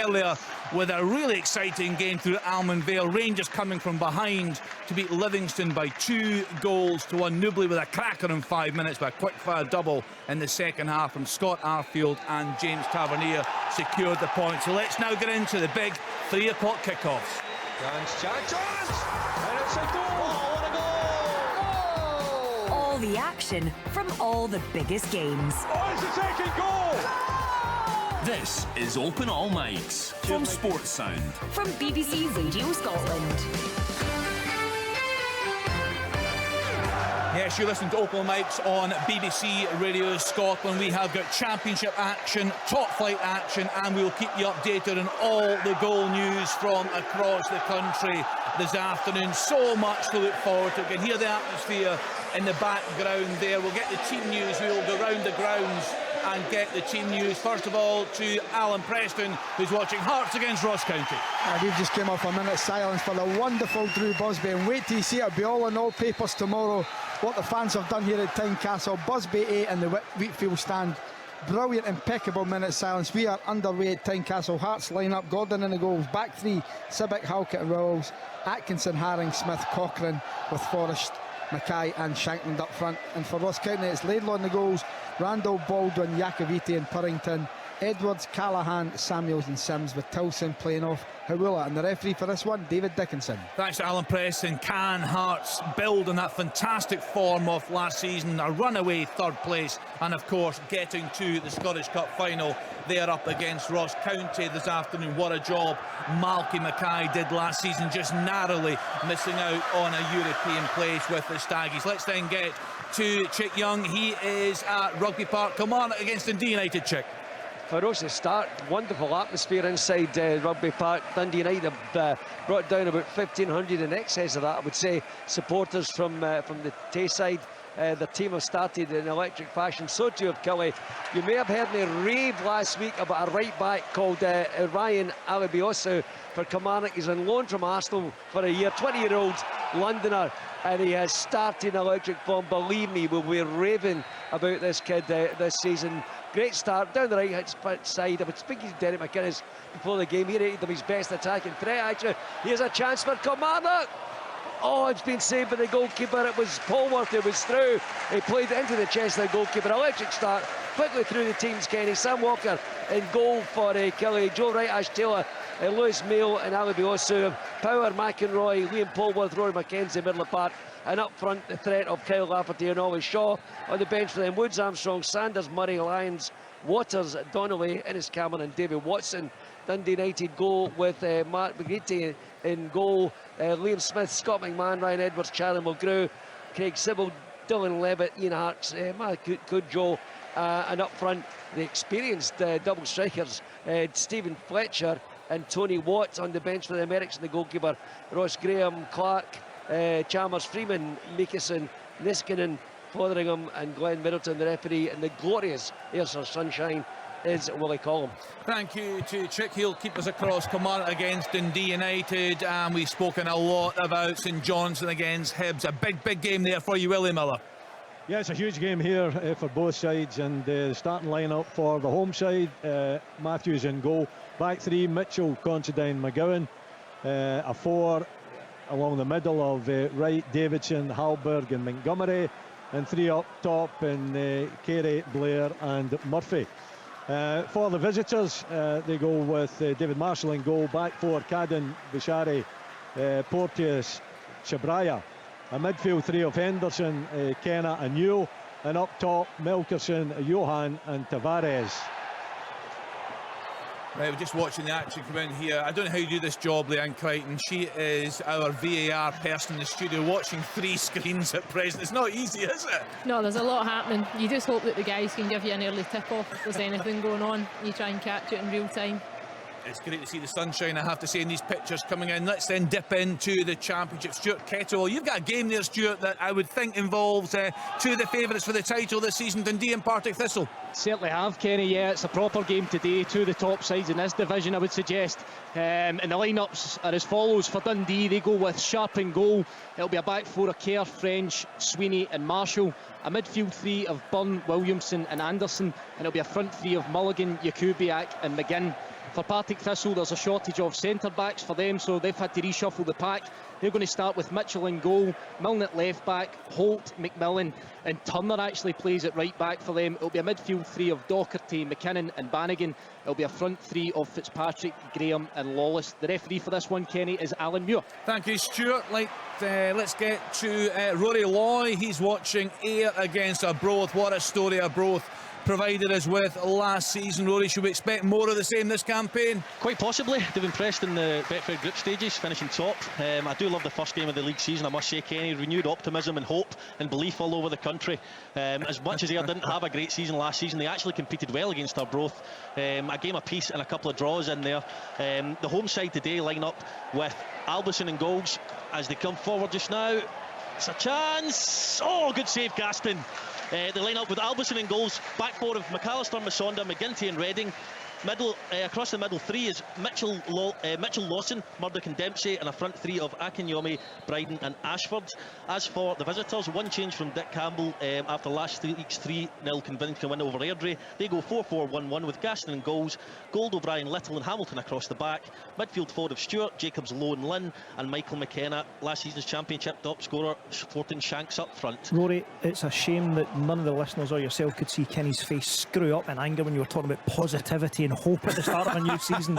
earlier with a really exciting game through Almond Vale. Rangers coming from behind to beat Livingston by 2-1. Newbley with a cracker in 5 minutes by a quick-fire double in the second half from Scott Arfield, and James Tavernier secured the point. So let's now get into the big 3 o'clock kickoffs. Chance! And it's a goal! Oh, what a goal! All the action from all the biggest games. Oh, it's the second goal! This is Open All Mics from Sports Sound. From BBC Radio Scotland. Yes, you're listening to Open Mics on BBC Radio Scotland. We have got championship action, top flight action, and we'll keep you updated on all the goal news from across the country this afternoon. So much to look forward to. You can hear the atmosphere in the background there. We'll get the team news. We'll go round the grounds and get the team news. First of all, to Alan Preston, who's watching Hearts against Ross County. We've just came off a minute's silence for the wonderful Drew Busby, and wait till you see it be all in all papers tomorrow what the fans have done here at Tynecastle. Busby 8 in the Wheatfield stand. Brilliant, impeccable minute's silence. We are underway at Tynecastle. Hearts line up, Gordon in the goals, back 3, Sibbick, Halkett and Rowles, Atkinson, Haring, Smith, Cochrane, with Forrest, Mackay and Shankland up front. And for Ross County, it's Laidlaw in the goals, Randall, Baldwin, Iacoviti and Purrington, Edwards, Callahan, Samuels and Sims, with Tilson playing off Hawula, and the referee for this one, David Dickinson. Thanks to Alan Preston. Can Hearts build on that fantastic form of last season, a runaway third place, and of course getting to the Scottish Cup final? They're up against Ross County this afternoon. What a job Malky Mackay did last season, just narrowly missing out on a European place with the Staggies. Let's then get to Chick Young. He is at Rugby Park Kilmarnock against Dundee United. Chick. Ferocious start, wonderful atmosphere inside Rugby Park. Dundee United have brought down about 1,500 in excess of that, I would say, supporters from the Tayside. The team have started in electric fashion, so too have Killie. You may have heard me rave last week about a right back called Ryan Alibiosu for Kilmarnock. He's on loan from Arsenal for a year, 20-year-old Londoner, and he has started in electric form. Believe me, we'll be raving about this kid this season. Great start down the right side. I was speaking to Derek McInnes before the game. He rated them his best attacking threat. Actually, here's a chance for Kilmarnock. Oh, it's been saved by the goalkeeper. It was Polworth who was through. He played it into the chest of the goalkeeper. Electric start, quickly through the teams. Kenny, Sam Walker in goal for Killie. Joe Wright, Ash Taylor, Lewis Mail and Alibiosu. Power, McEnroy, Liam Polworth, Rory McKenzie, middle of the park. And up front, the threat of Kyle Lafferty and Ollie Shaw. On the bench for them, Woods, Armstrong, Sanders, Murray, Lyons, Waters, Donnelly, Ennis Cameron and David Watson. Dundee United go with Mark McGeety in goal. Liam Smith, Scott McMahon, Ryan Edwards, Charlie Mulgrew, Craig Sybil, Dylan Levitt, Ian Harks, Joe. And up front, the experienced double strikers, Stephen Fletcher and Tony Watt. On the bench for the Americans, the goalkeeper, Ross Graham, Clark, Chalmers, Freeman, Meekison, Niskanen, Fotheringham and Glenn Middleton, the referee, and the glorious Ayrshire Sunshine is Willie Collum. Thank you to Chick. He'll keep us across Kilmarnock against Dundee United, and we've spoken a lot about St Johnstone against Hibs. A big game there for you, Willie Miller. Yeah, it's a huge game here for both sides, and the starting lineup for the home side, Matthews in goal, back 3, Mitchell, Considine, McGowan, a 4 along the middle of Wright, Davidson, Halberg and Montgomery, and 3 up top in Carey, Blair and Murphy. For the visitors, they go with David Marshall in goal, back 4, Cadden, Bishari, Porteous, Chabraya, a midfield 3 of Henderson, Kenna and Newell, and up top Melkerson, Johan and Tavares. Right, we're just watching the action come in here. I don't know how you do this job, Leanne Crichton. She is our VAR person in the studio, watching 3 screens at present. It's not easy, is it? No, there's a lot happening. You just hope that the guys can give you an early tip-off if there's anything going on. You try and catch it in real time. It's great to see the sunshine, I have to say, in these pictures coming in. Let's then dip into the Championship. Stuart Kettle, you've got a game there, Stuart, that I would think involves 2 of the favourites for the title this season, Dundee and Partick Thistle. Certainly have, Kenny. Yeah, it's a proper game today. 2 of the top sides in this division, I would suggest. And the lineups are as follows for Dundee. They go with Sharp in goal. It'll be a back 4 of Kerr, French, Sweeney and Marshall. A midfield 3 of Byrne, Williamson and Anderson. And it'll be a front 3 of Mulligan, Jakubiak and McGinn. For Partick Thistle, there's a shortage of centre-backs for them, so they've had to reshuffle the pack. They're going to start with Mitchell in goal, Milne at left-back, Holt, McMillan, and Turner actually plays at right-back for them. It'll be a midfield three of Docherty, McKinnon and Bannigan. It'll be a front three of Fitzpatrick, Graham and Lawless. The referee for this one, Kenny, is Alan Muir. Thank you, Stuart. Let's get to Rory Loy. He's watching Ayr against Arbroath. What a story Arbroath provided us with last season. Rory, should we expect more of the same this campaign? Quite possibly. They've impressed in the Betfred group stages, finishing top. I do love the first game of the league season, I must say, Kenny. Renewed optimism and hope and belief all over the country. As much as Ayr didn't have a great season last season, they actually competed well against Arbroath. A game apiece and a couple of draws in there. The home side today line up with Albison and goals as they come forward just now. It's a chance. Oh, good save, Gaston. They line up with Albison in goals, back four of McAllister, Masonda, McGinty and Redding. Across the middle three is Mitchell Lawson, Murdoch and Dempsey, and a front three of Akinyomi, Bryden and Ashford. As for the visitors, one change from Dick Campbell after last week's 3-0 convincing win over Airdrie. They go 4-4-1-1 with Gaston in goals, Gold, O'Brien, Little and Hamilton across the back. Midfield forward of Stewart, Jacobs, Lowe and Lynn, and Michael McKenna, last season's championship top scorer, sporting Shanks up front. Rory, it's a shame that none of the listeners or yourself could see Kenny's face screw up in anger when you were talking about positivity and hope at the start of a new season.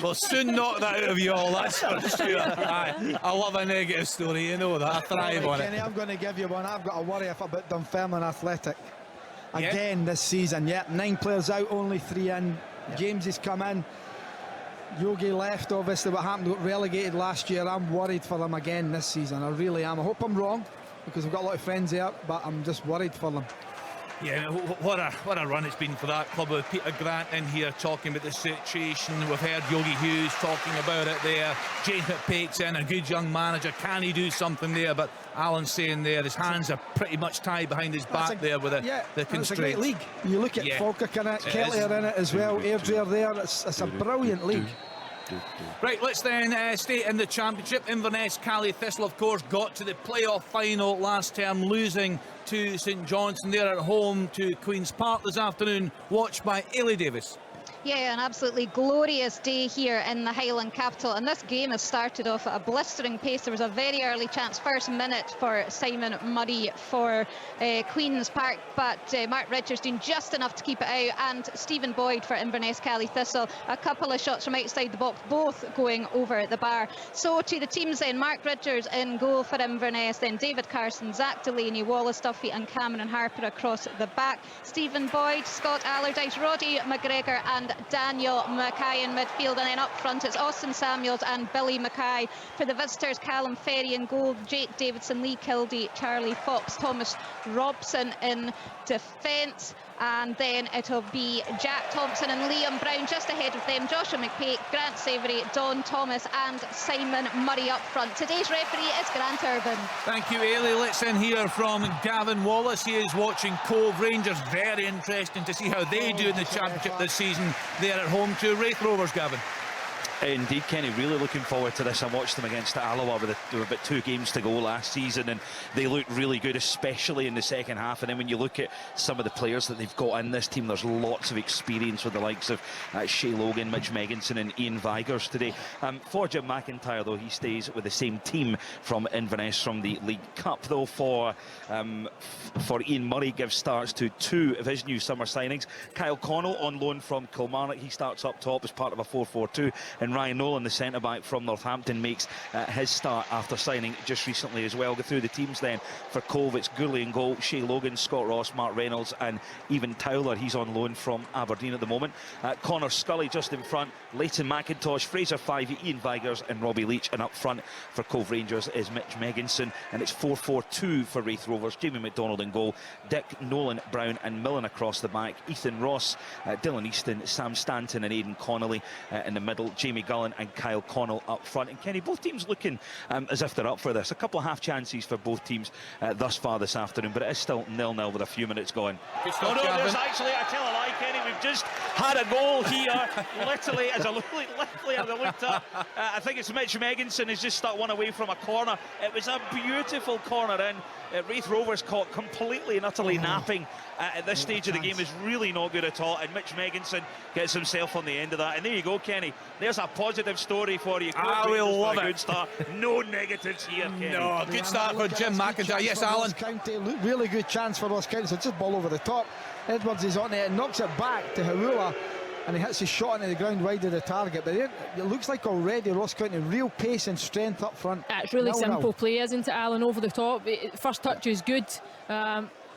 We'll soon knock that out of you all, that's for sure. I love a negative story, you know that. I thrive on Kenny, it. I'm going to give you one. I've got a worry about Dunfermline Athletic again this season. 9 players out, only 3 in. James has come in. Yogi left, obviously. What happened, got relegated last year. I'm worried for them again this season. I really am. I hope I'm wrong, because I've got a lot of friends there, but I'm just worried for them. Yeah, what a run it's been for that club, with Peter Grant in here talking about the situation. We've heard Yogi Hughes talking about it there. James McPake's in, a good young manager. Can he do something there? But Alan's saying there his hands are pretty much tied behind his back there with the constraints. It's a great league. You look at Falkirk in it, Kelly are in it as well, Airdrie are there. It's a brilliant league. Right, let's then stay in the championship. Inverness, Cally Thistle, of course, got to the playoff final last term, losing to St Johnstone. They're at home to Queen's Park this afternoon, watched by Ailey Davis. Yeah, an absolutely glorious day here in the Highland capital, and this game has started off at a blistering pace. There was a very early chance, first minute, for Simon Murray for Queen's Park, but Mark Richards doing just enough to keep it out, and Stephen Boyd for Inverness Cally Thistle, a couple of shots from outside the box, both going over the bar. So to the teams then, Mark Richards in goal for Inverness, then David Carson, Zach Delaney, Wallace Duffy and Cameron Harper across the back, Stephen Boyd, Scott Allardyce, Roddy McGregor and Daniel Mackay in midfield, and then up front it's Austin Samuels and Billy Mackay. For the visitors, Callum Ferry in goal, Jake Davidson, Lee Kildee, Charlie Fox, Thomas Robson in defence, and then it'll be Jack Thompson and Liam Brown just ahead of them, Joshua McPake, Grant Savoury, Don Thomas and Simon Murray up front. Today's referee is Grant Urban. Thank you, Ailey. Let's then hear from Gavin Wallace. He is watching Cove Rangers. Very interesting to see how they do in the championship this season. They're at home to Wraith Rovers, Gavin. Indeed, Kenny, really looking forward to this. I watched them against Alloa with about 2 games to go last season, and they looked really good, especially in the second half. And then when you look at some of the players that they've got in this team, there's lots of experience with the likes of Shea Logan, Mitch Megginson and Ian Vigurs today. For Jim McIntyre, though, he stays with the same team from Inverness from the League Cup. Though for Ian Murray, gives starts to 2 of his new summer signings. Kyle Connell on loan from Kilmarnock, he starts up top as part of a 4-4-2, and Ryan Nolan, the centre-back from Northampton, makes his start after signing just recently as well. Go through the teams then. For Cove, it's Gourley in goal, Shea Logan, Scott Ross, Mark Reynolds and even Towler. He's on loan from Aberdeen at the moment. Connor Scully just in front, Leighton McIntosh, Fraser Fyvie, Ian Vigurs and Robbie Leach, and up front for Cove Rangers is Mitch Megginson, and it's 4-4-2 for Wraith Rovers. Jamie McDonald in goal, Dick, Nolan, Brown and Millen across the back, Ethan Ross, Dylan Easton, Sam Stanton and Aidan Connolly in the middle, Jamie Gullen and Kyle Connell up front. And Kenny, both teams looking as if they're up for this. A couple of half chances for both teams thus far this afternoon, but it is still 0-0 with a few minutes going. There's actually, I tell a lie, Kenny, we've just had a goal here. Literally, as I looked up, I think it's Mitch Megginson has just stuck one away from a corner. It was a beautiful corner in. Raith Rovers caught completely and utterly napping at this stage of the game is really not good at all, and Mitch Megginson gets himself on the end of that. And there you go, Kenny. There's a positive story for you. I will love it. Good start. No negatives here, Kenny. No, good start for Jim McIntyre. Yes, Alan. County, really good chance for Ross County. So just ball over the top. Edwards is on it, knocks it back to Hawula, and he hits his shot into the ground wide of the target. But it looks like already Ross County real pace and strength up front. It's really simple play, isn't it, Alan? Over the top. First touch is good.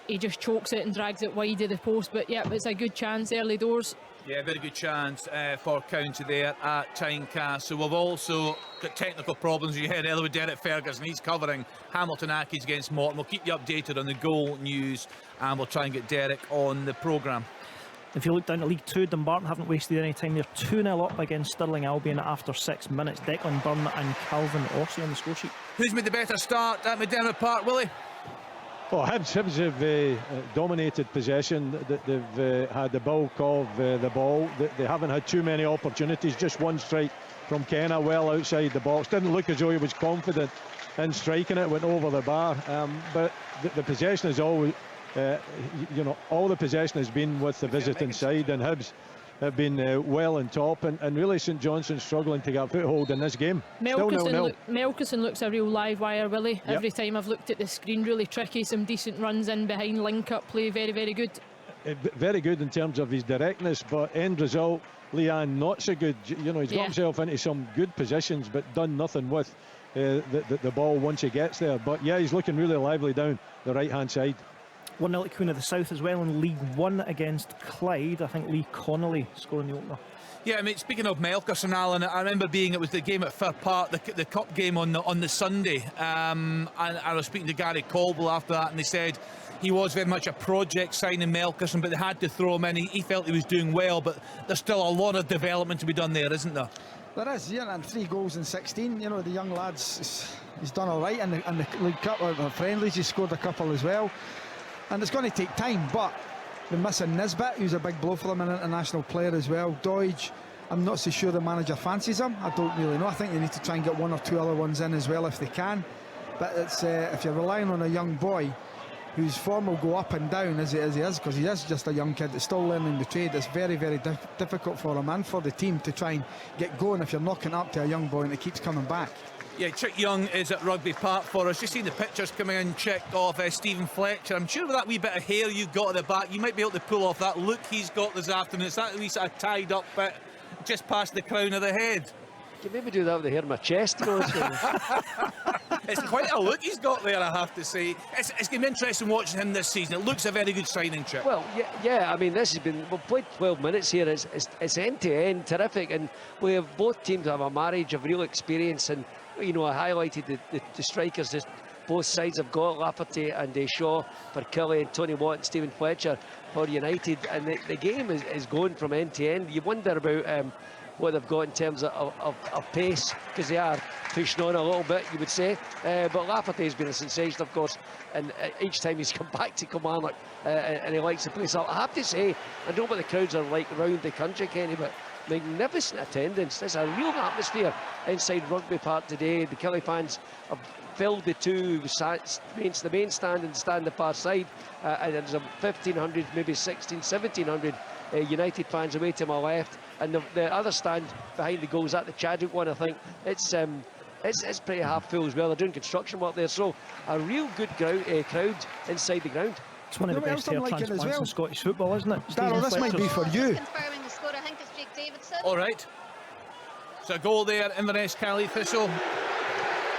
He just chokes it and drags it wide of the post. But yeah, it's a good chance early doors. Yeah, very good chance for County there at Tynecastle. We've also got technical problems. You heard earlier with Derek Ferguson. He's covering Hamilton Accies against Morton. We'll keep you updated on the goal news, and we'll try and get Derek on the programme. If you look down at League 2, Dumbarton haven't wasted any time. They're 2-0 up against Stirling Albion after 6 minutes. Declan Byrne and Calvin Ossie on the score sheet. Who's made the better start at McDermott Park, Willie? Oh, Hibs have dominated possession. They've had the bulk of the ball. They haven't had too many opportunities. Just one strike from Kenna, well outside the box. Didn't look as though he was confident in striking it. Went over the bar. But the possession is always, all the possession has been with the visiting side, and Hibs have been well on top, and really St Johnstone struggling to get a foothold in this game. Melkerson looks a real live wire, Willie. Yep. Every time I've looked at the screen, really tricky. Some decent runs in behind, link-up play, very, very good. Very good in terms of his directness, but end result, Leanne, not so good. He's got himself into some good positions, but done nothing with the ball once he gets there. But yeah, he's looking really lively down the right-hand side. 1-0 at Queen of the South as well in League 1 against Clyde. I think Lee Connolly scoring the opener. Yeah, I mean, speaking of Melkerson, Alan, I remember it was the game at Fir Park, the cup game on the Sunday, and I was speaking to Gary Caldwell after that, and they said he was very much a project signing, Melkerson, but they had to throw him in. He felt he was doing well, but there's still a lot of development to be done there, isn't there? There is, yeah, and 3 goals in 16. The young lads, he's done all right, and the League Cup or the friendlies, he scored a couple as well. And it's going to take time, but they're missing Nisbet, who's a big blow for them, an international player as well. Doidge, I'm not so sure the manager fancies him. I don't really know. I think they need to try and get 1 or 2 other ones in as well if they can. But it's if you're relying on a young boy whose form will go up and down as he is, because he is just a young kid that's still learning the trade, it's very, very difficult for him and for the team to try and get going if you're knocking up to a young boy and it keeps coming back. Yeah, Chick Young is at Rugby Park for us. Just seen the pictures coming in, Chick, of Stephen Fletcher. I'm sure with that wee bit of hair you've got at the back, you might be able to pull off that look he's got this afternoon. It's that wee sort of tied up bit just past the crown of the head. You can maybe do that with the hair in my chest, It's quite a look he's got there, I have to say. It's going to be interesting watching him this season. It looks a very good signing, Chip. Well, yeah. I mean, this has been, we've played 12 minutes here. It's end to end, terrific, and we have both teams have a marriage of real experience. And I highlighted the strikers that both sides have got, Lafferty and Shaw for Kelly, and Tony Watt and Stephen Fletcher for United. And the game is going from end to end. You wonder about what they've got in terms of pace, because they are pushing on a little bit, you would say. But Lafferty has been a sensation, of course, and each time he's come back to Kilmarnock, and he likes the place up. I have to say, I don't know what the crowds are like around the country, Kenny, but magnificent attendance. There's a real atmosphere inside Rugby Park today. The Kelly fans have filled the the main stand and the stand the far side, and there's a 1,500, maybe 1,700 United fans away to my left, and the other stand behind the goals, at the Chadwick one, I think it's pretty half full as well. They're doing construction work there, so a real good crowd inside the ground. It's one of the best hair transplants in Scottish football, isn't it? Darryl, this might be for you. Confirming the score, I think it's Jake Davidson. All right. So a goal there, Inverness Cali Thistle.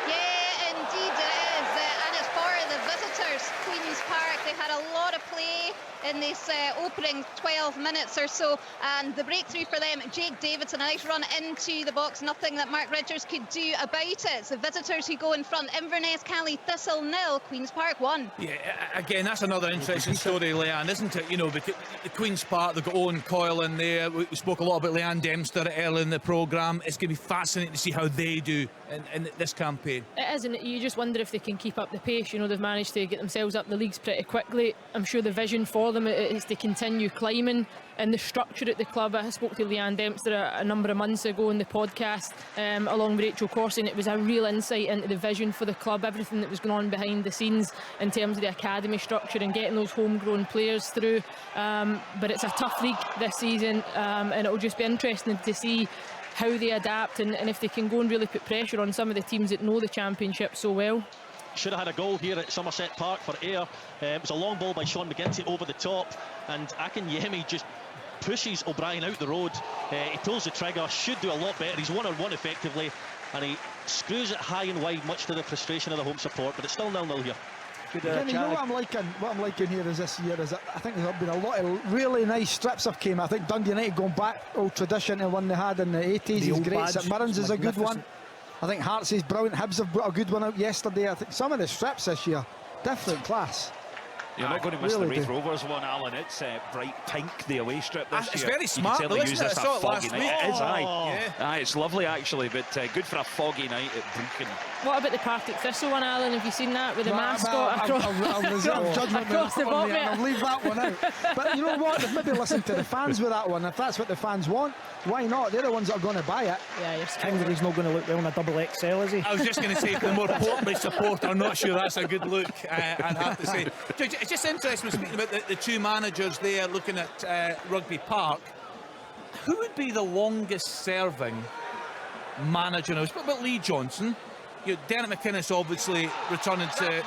Yeah, indeed it is, and it's for the visitors, Queen's Park. They had a lot of play in this opening 12 minutes or so, and the breakthrough for them, Jake Davidson, a nice run into the box, nothing that Mark Richards could do about it. It's the visitors who go in front. Inverness Cali Thistle 0, Queen's Park 1. Yeah, again, that's another interesting story, Leanne, isn't it? Because the Queen's Park, they've got Owen Coyle in there. We spoke a lot about Leanne Dempster earlier in the programme. It's going to be fascinating to see how they do in this campaign. It is, and you just wonder if they can keep up the pace. They've managed to get themselves up the leagues pretty quick exactly, I'm sure the vision for them is to continue climbing, and the structure at the club. I spoke to Leanne Dempster a number of months ago in the podcast, along with Rachel Corson. It was a real insight into the vision for the club, everything that was going on behind the scenes in terms of the academy structure and getting those homegrown players through. But it's a tough league this season, and it'll just be interesting to see how they adapt and if they can go and really put pressure on some of the teams that know the Championship so well. Should have had a goal here at Somerset Park for Ayr. It was a long ball by Sean McGinty over the top, and Akinyemi just pushes O'Brien out the road. He pulls the trigger, should do a lot better. He's 1-on-1 effectively, and he screws it high and wide, much to the frustration of the home support, but it's still 0-0 here. Kenny, you know what I'm liking here is this year is that I think there's been a lot of really nice strips have came. I think Dundee United going back old tradition to one they had in the 80s is great. St Mirren's is a good one. I think Hearts is brilliant. Hibs have brought a good one out yesterday. I think some of the strips this year, different class. You're not going to miss the Wraith Rovers one, Alan. It's bright pink, the away strip this year. It's very smart, though, isn't it? I saw it last week. It is, Yeah. Aye, it's lovely, actually, but good for a foggy night at Brecon. What about the Partick Thistle one, Alan? Have you seen that with the mascot I'll reserve judgment across the bottom? I'll leave that one out. But you know what? They've maybe listened to the fans with that one. If that's what the fans want, why not? They're the ones that are going to buy it. Yeah, Kingery's not going to look well in a double XL, is he? I was just going to say, for the more Portbury supporter, I'm not sure that's a good look, I'd have to say. It's just interesting, speaking about the two managers there looking at Rugby Park. Who would be the longest serving manager now? What about Lee Johnson? Derek McInnes obviously returning to...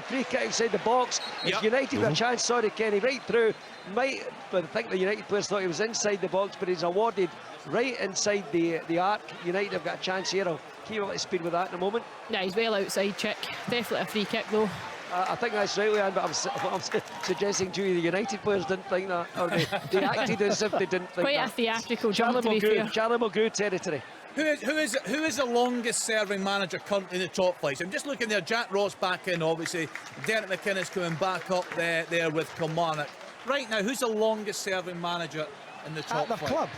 Free kick inside the box. Yep. United with a chance, sorry Kenny, right through. But I think the United players thought he was inside the box, but he's awarded right inside the arc. United have got a chance here. I'll keep you up to speed with that in a moment. Yeah, he's well outside, Chick. Definitely a free kick though. I think that's right, Leanne, but I'm suggesting to you the United players didn't think that, or they acted as if they didn't think Quite that. a theatrical jump, to be fair. Charlie Mulgrew territory. Who is the longest serving manager currently in the top flights? I'm just looking there. Jack Ross back in, obviously. Derek McInnes coming back up there with Kilmarnock. Right now, who's the longest serving manager in the top flight?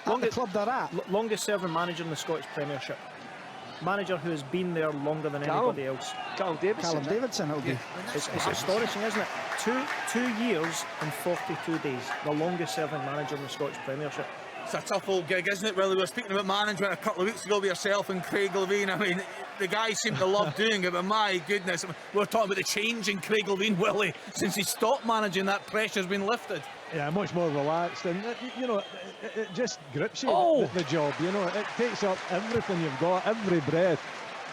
Club. The club they're at. Longest serving manager in the Scottish Premiership. Manager who has been there longer than anybody else. Callum Davidson, it'll be. It's astonishing, isn't it? Two years and 42 days. The longest serving manager in the Scottish Premiership. It's a tough old gig, isn't it? Well, we were speaking about management a couple of weeks ago with yourself and Craig Levine. I mean, the guys seem to love doing it, but my goodness, we were talking about the change in Craig Levine, Willie, since he stopped managing. That pressure's been lifted. Yeah, much more relaxed, and it just grips you, the job. It takes up everything you've got, every breath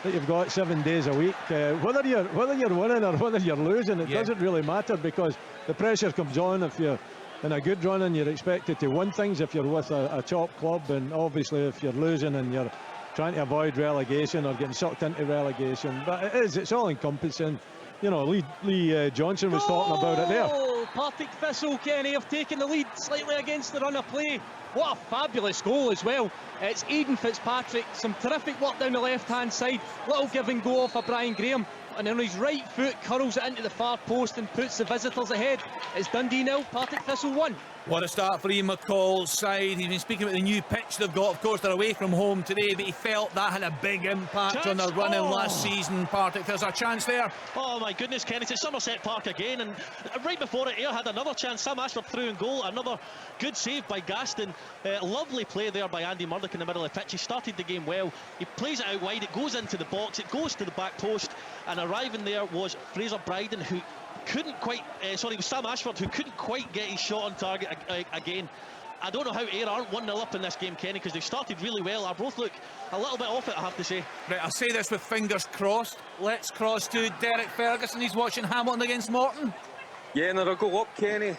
that you've got 7 days a week. Whether you're winning or whether you're losing, it doesn't really matter, because the pressure comes on if you're in a good run and you're expected to win things if you're with a top club, and obviously if you're losing and you're trying to avoid relegation or getting sucked into relegation. But it's all encompassing. Lee Johnson was talking about it there. Partick Thistle, Kenny, have taken the lead slightly against the run of play. What a fabulous goal as well. It's Aidan Fitzpatrick, some terrific work down the left-hand side. Little give and go off of Brian Graham, and on his right foot curls it into the far post and puts the visitors ahead. It's Dundee 0, Partick Thistle 1. What a start for Ian McCall's side. He's been speaking about the new pitch they've got. Of course, they're away from home today, but he felt that had a big impact on their running last season. Partick, there's a chance there. Oh my goodness, Kenny, it's at Somerset Park again, and right before it, Ayr had another chance. Sam Ashford through and goal, another good save by Gaston. Lovely play there by Andy Murdoch in the middle of the pitch. He started the game well. He plays it out wide, it goes into the box, it goes to the back post, and arriving there was Fraser Bryden, who couldn't quite, it was Sam Ashford who couldn't quite get his shot on target again. I don't know how Ayr aren't 1-0 up in this game, Kenny, because they've started really well. Our both look a little bit off it, I have to say. Right, I'll say this with fingers crossed. Let's cross to Derek Ferguson. He's watching Hamilton against Morton. Yeah, another goal up, Kenny.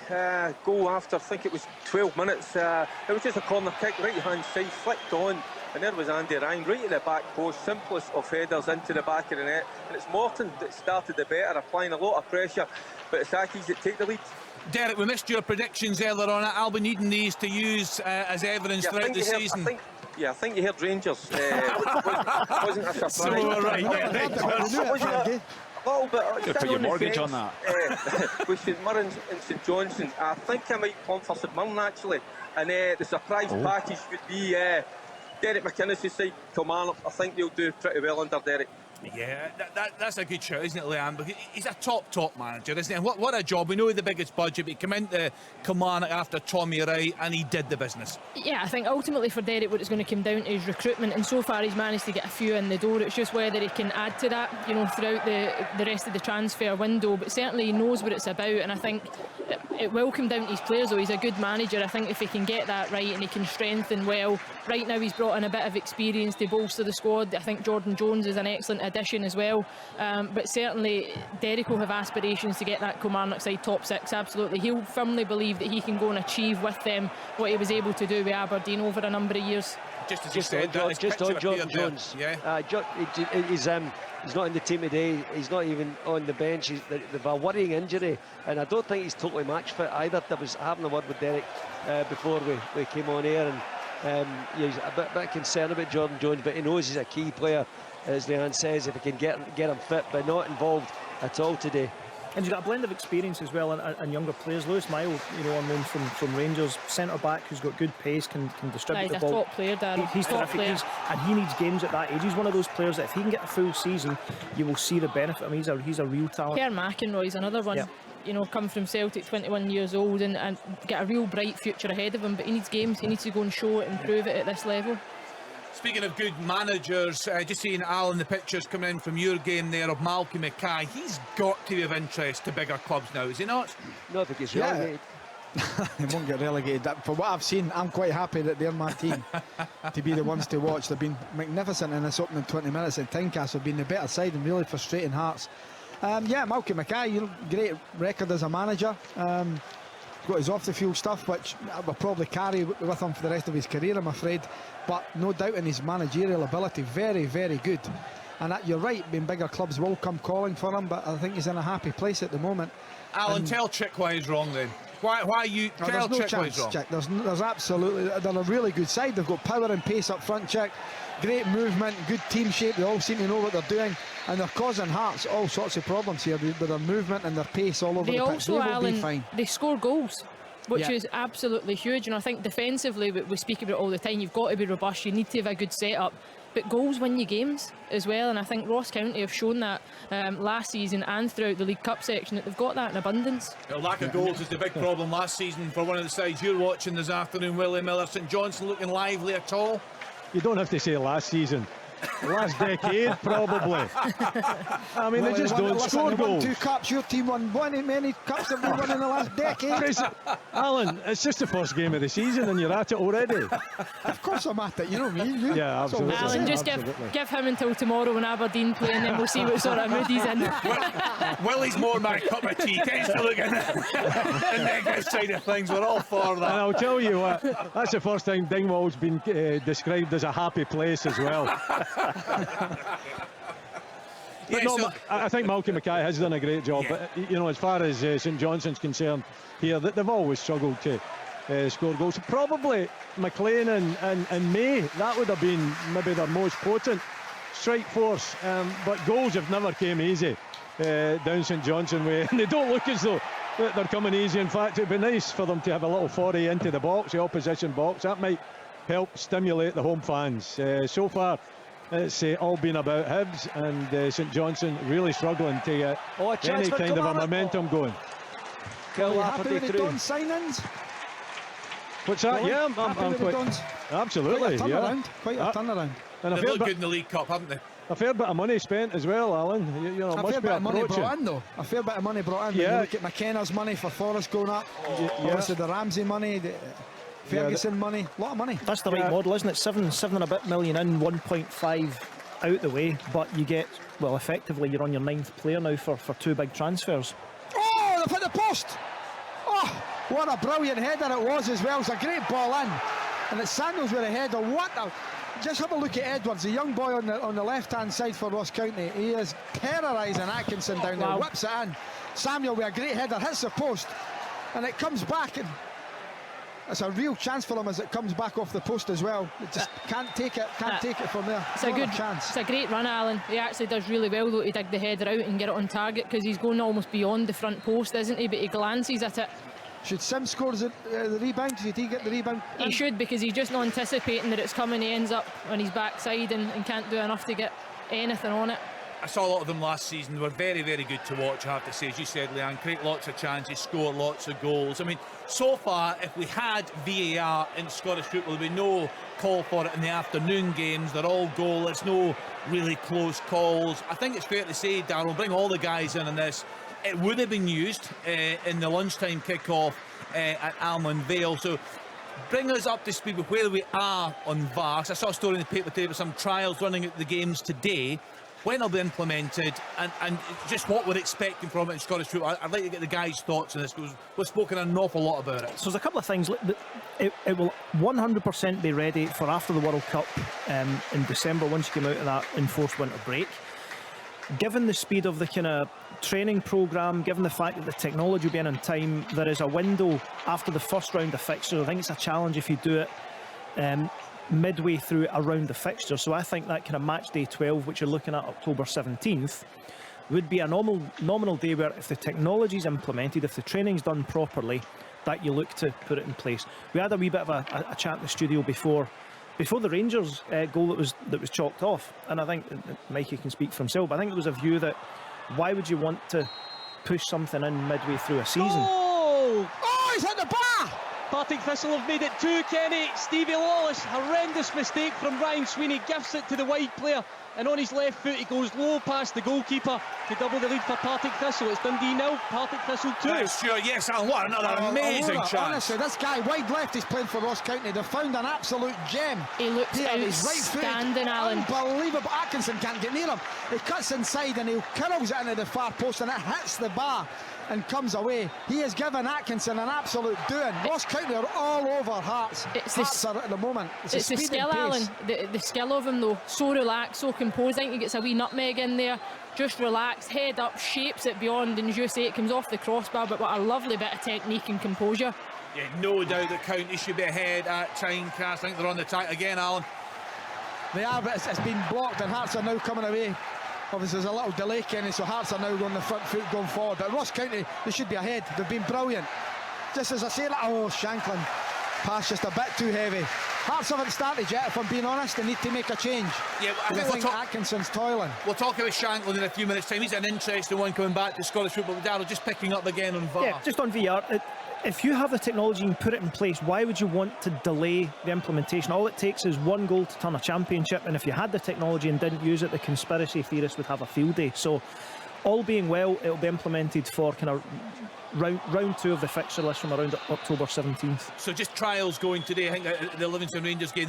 Goal after, I think it was 12 minutes. It was just a corner kick, right-hand side, flicked on, and there was Andy Ryan right at the back post, simplest of headers into the back of the net. And it's Morton that started the better, applying a lot of pressure, but it's Accies that take the lead. Derek, we missed your predictions earlier on. I'll be needing these to use as evidence throughout the season. I think you heard Rangers. Wasn't a surprise. So we're right, yeah. A little bit. Could put your mortgage on that. With St Mirren and St Johnstone, I think I might plump for St Mirren actually. And the surprise package would be Derek McInnes' side, Kilmarnock. I think they'll do pretty well under Derek. Yeah, that's a good shout, isn't it, Leanne? Because he's a top manager, isn't he? And what a job. We know the biggest budget, but he came into Kilmarnock after Tommy Wright and he did the business. Yeah, I think ultimately for Derek what it's going to come down to is recruitment, and so far he's managed to get a few in the door. It's just whether he can add to that, throughout the rest of the transfer window, but certainly he knows what it's about, and I think it will come down to his players, though. He's a good manager. I think if he can get that right and he can strengthen well. Right now he's brought in a bit of experience to bolster the squad. I think Jordan Jones is an excellent addition as well, but certainly Derek will have aspirations to get that Kilmarnock side top 6, absolutely. He'll firmly believe that he can go and achieve with them what he was able to do with Aberdeen over a number of years. Just on Jordan Jones. Yeah. He's not in the team today. He's not even on the bench. They've a worrying injury, and I don't think he's totally match fit either. I was having a word with Derek before we came on air, and he's a bit concerned about Jordan Jones, but he knows he's a key player, as Leanne says, if he can get him fit, but not involved at all today. And you've got a blend of experience as well and younger players. Lewis Mile, on loan from Rangers, centre back who's got good pace, can distribute the ball. He's a top player, Darren. He's terrific. And he needs games at that age. He's one of those players that if he can get a full season, you will see the benefit. I mean, he's a real talent. Kerr McInroy's another one. Yeah. Come from Celtic, 21 years old, and get a real bright future ahead of him. But he needs games. He needs to go and show it and prove it at this level. Speaking of good managers, just seeing Alan, the pictures coming in from your game there of Malky Mackay, he's got to be of interest to bigger clubs now, is he not? No, I think he's relegated. He won't get relegated. For what I've seen, I'm quite happy that they're my team to be the ones to watch. They've been magnificent in this opening 20 minutes, and Tynecastle have been the better side and really frustrating Hearts. Malky Mackay, great record as a manager. Got his off the field stuff, which will probably carry with him for the rest of his career, I'm afraid, but no doubt in his managerial ability, very, very good. And you're right, being bigger clubs will come calling for him, but I think he's in a happy place at the moment. Alan, tell Chick why he's wrong then. Why you tell Chick why he's wrong? Chick. There's absolutely, they're a really good side. They've got power and pace up front, Chick. Great movement, good team shape. They all seem to know what they're doing, and they're causing Hearts all sorts of problems here with their movement and their pace all over the pitch. They will be fine. They score goals, which is absolutely huge. And I think defensively, we speak about it all the time, you've got to be robust, you need to have a good setup, but goals win you games as well. And I think Ross County have shown that last season and throughout the League Cup section, that they've got that in abundance. The lack of goals is the big problem last season for one of the sides you're watching this afternoon. Willie Miller, St Johnstone looking lively at all? You don't have to say last season. Last decade, probably. I mean, they just don't score goals. 2 cups, your team won many cups have we won in the last decade? Alan, it's just the first game of the season and you're at it already. Of course I'm at it, you know me. Yeah, absolutely. Alan, just give him until tomorrow when Aberdeen play, and then we'll see what sort of mood he's in. Willie's more my cup of tea. Tends to look in the negative side of things. We're all for that. And I'll tell you what, that's the first time Dingwall's been described as a happy place as well. I think Malky Mackay has done a great job, but as far as St Johnstone's concerned here, they've always struggled to score goals. Probably McLean and May, that would have been maybe their most potent strike force, but goals have never came easy down St Johnstone way, and they don't look as though they're coming easy. In fact, it'd be nice for them to have a little foray into the box, the opposition box. That might help stimulate the home fans. So far it's all been about Hibs, and St Johnstone really struggling to get any kind of a momentum going. Are you happy with the Don signings? What's that? Really? Yeah, I'm quite... Absolutely, quite a turnaround. And they've looked good in the League Cup, haven't they? A fair bit of money spent as well, Alan. A fair bit of money brought in, though. A fair bit of money brought in. When you look at McKenna's money for Forest going up, obviously the Ramsey money, Ferguson money, a lot of money. That's the right model, isn't it? 7 and a bit million in, 1.5 out the way, but you get, well, effectively you're on your 9th player now for 2 big transfers. Oh, they've hit the post! Oh, what a brilliant header it was as well. It's a great ball in, and it's Sandals with a header. Just have a look at Edwards, the young boy on the left-hand side for Ross County. He is terrorising Atkinson down there, whips it in. Samuel with a great header, hits the post, and it comes back, and it's a real chance for him as it comes back off the post as well. It just can't take it from there. It's a good chance. It's a great run, Alan. He actually does really well though to dig the header out and get it on target, because he's going almost beyond the front post, isn't he? But he glances at it. Should Sim score the rebound? Did he get the rebound? He should, because he's just not anticipating that it's coming. He ends up on his backside and can't do enough to get anything on it. I saw a lot of them last season. They were very, very good to watch, I have to say. As you said, Leanne, create lots of chances, score lots of goals. I mean, so far, if we had VAR in Scottish football, there'd be no call for it in the afternoon games. They're all goalless, no really close calls. I think it's fair to say, Darryl, bring all the guys in on this. It would have been used in the lunchtime kick-off at Almond Vale. So bring us up to speed with where we are on VAR. I saw a story in the paper today with some trials running at the games today. When they'll be implemented, and just what we're expecting from it in Scottish football. I'd like to get the guys' thoughts on this, because we've spoken an awful lot about it. So there's a couple of things. It will 100% be ready for after the World Cup in December, once you come out of that enforced winter break. Given the speed of the kind of training programme, given the fact that the technology will be in time, there is a window after the first round of fixtures. I think it's a challenge if you do it midway through around the fixture. So I think that kind of match day 12, which you're looking at October 17th, would be a nominal day where, if the technology is implemented, if the training's done properly, that you look to put it in place. We had a wee bit of a chat in the studio before the Rangers goal that was chalked off, and I think Mikey can speak for himself, but I think there was a view that why would you want to push something in midway through a season? Oh, he's hit the bar! Partick Thistle have made it 2, Kenny. Stevie Lawless, horrendous mistake from Ryan Sweeney, gifts it to the wide player, and on his left foot he goes low past the goalkeeper to double the lead for Partick Thistle. It's Dundee 0, Partick Thistle 2. That's sure, yes, and what another amazing chance. Honestly, this guy wide left is playing for Ross County. They've found an absolute gem. He looks outstanding, Alan. Unbelievable. Atkinson can't get near him. He cuts inside and he curls it into the far post, and it hits the bar and comes away. He has given Atkinson an absolute doing. Ross County are all over Hearts. Hearts are at the moment. It's the skill, Alan. The skill of him, though. So relaxed, so composed. I think he gets a wee nutmeg in there. Just relaxed, head up, shapes it beyond, and as you say, it comes off the crossbar. But what a lovely bit of technique and composure. Yeah, no doubt that County should be ahead at Tynecastle. I think they're on the attack again, Alan. They are, but it's been blocked, and Hearts are now coming away. Obviously there's a little delay, Kenny, so Hearts are now on the front foot going forward. But Ross County, they should be ahead. They've been brilliant. Just as I say that, Shanklin pass just a bit too heavy. Hearts haven't started yet, if I'm being honest. They need to make a change. Yeah, I think Atkinson's toiling. We'll talk about Shanklin in a few minutes' time. He's an interesting one coming back to Scottish football. Darryl, just picking up again on VAR. Yeah, just on VR. If you have the technology and put it in place, why would you want to delay the implementation? All it takes is one goal to turn a championship, and if you had the technology and didn't use it, the conspiracy theorists would have a field day. So, all being well, it'll be implemented for kind of round 2 of the fixture list from around October 17th. So just trials going today. I think the Livingston Rangers game,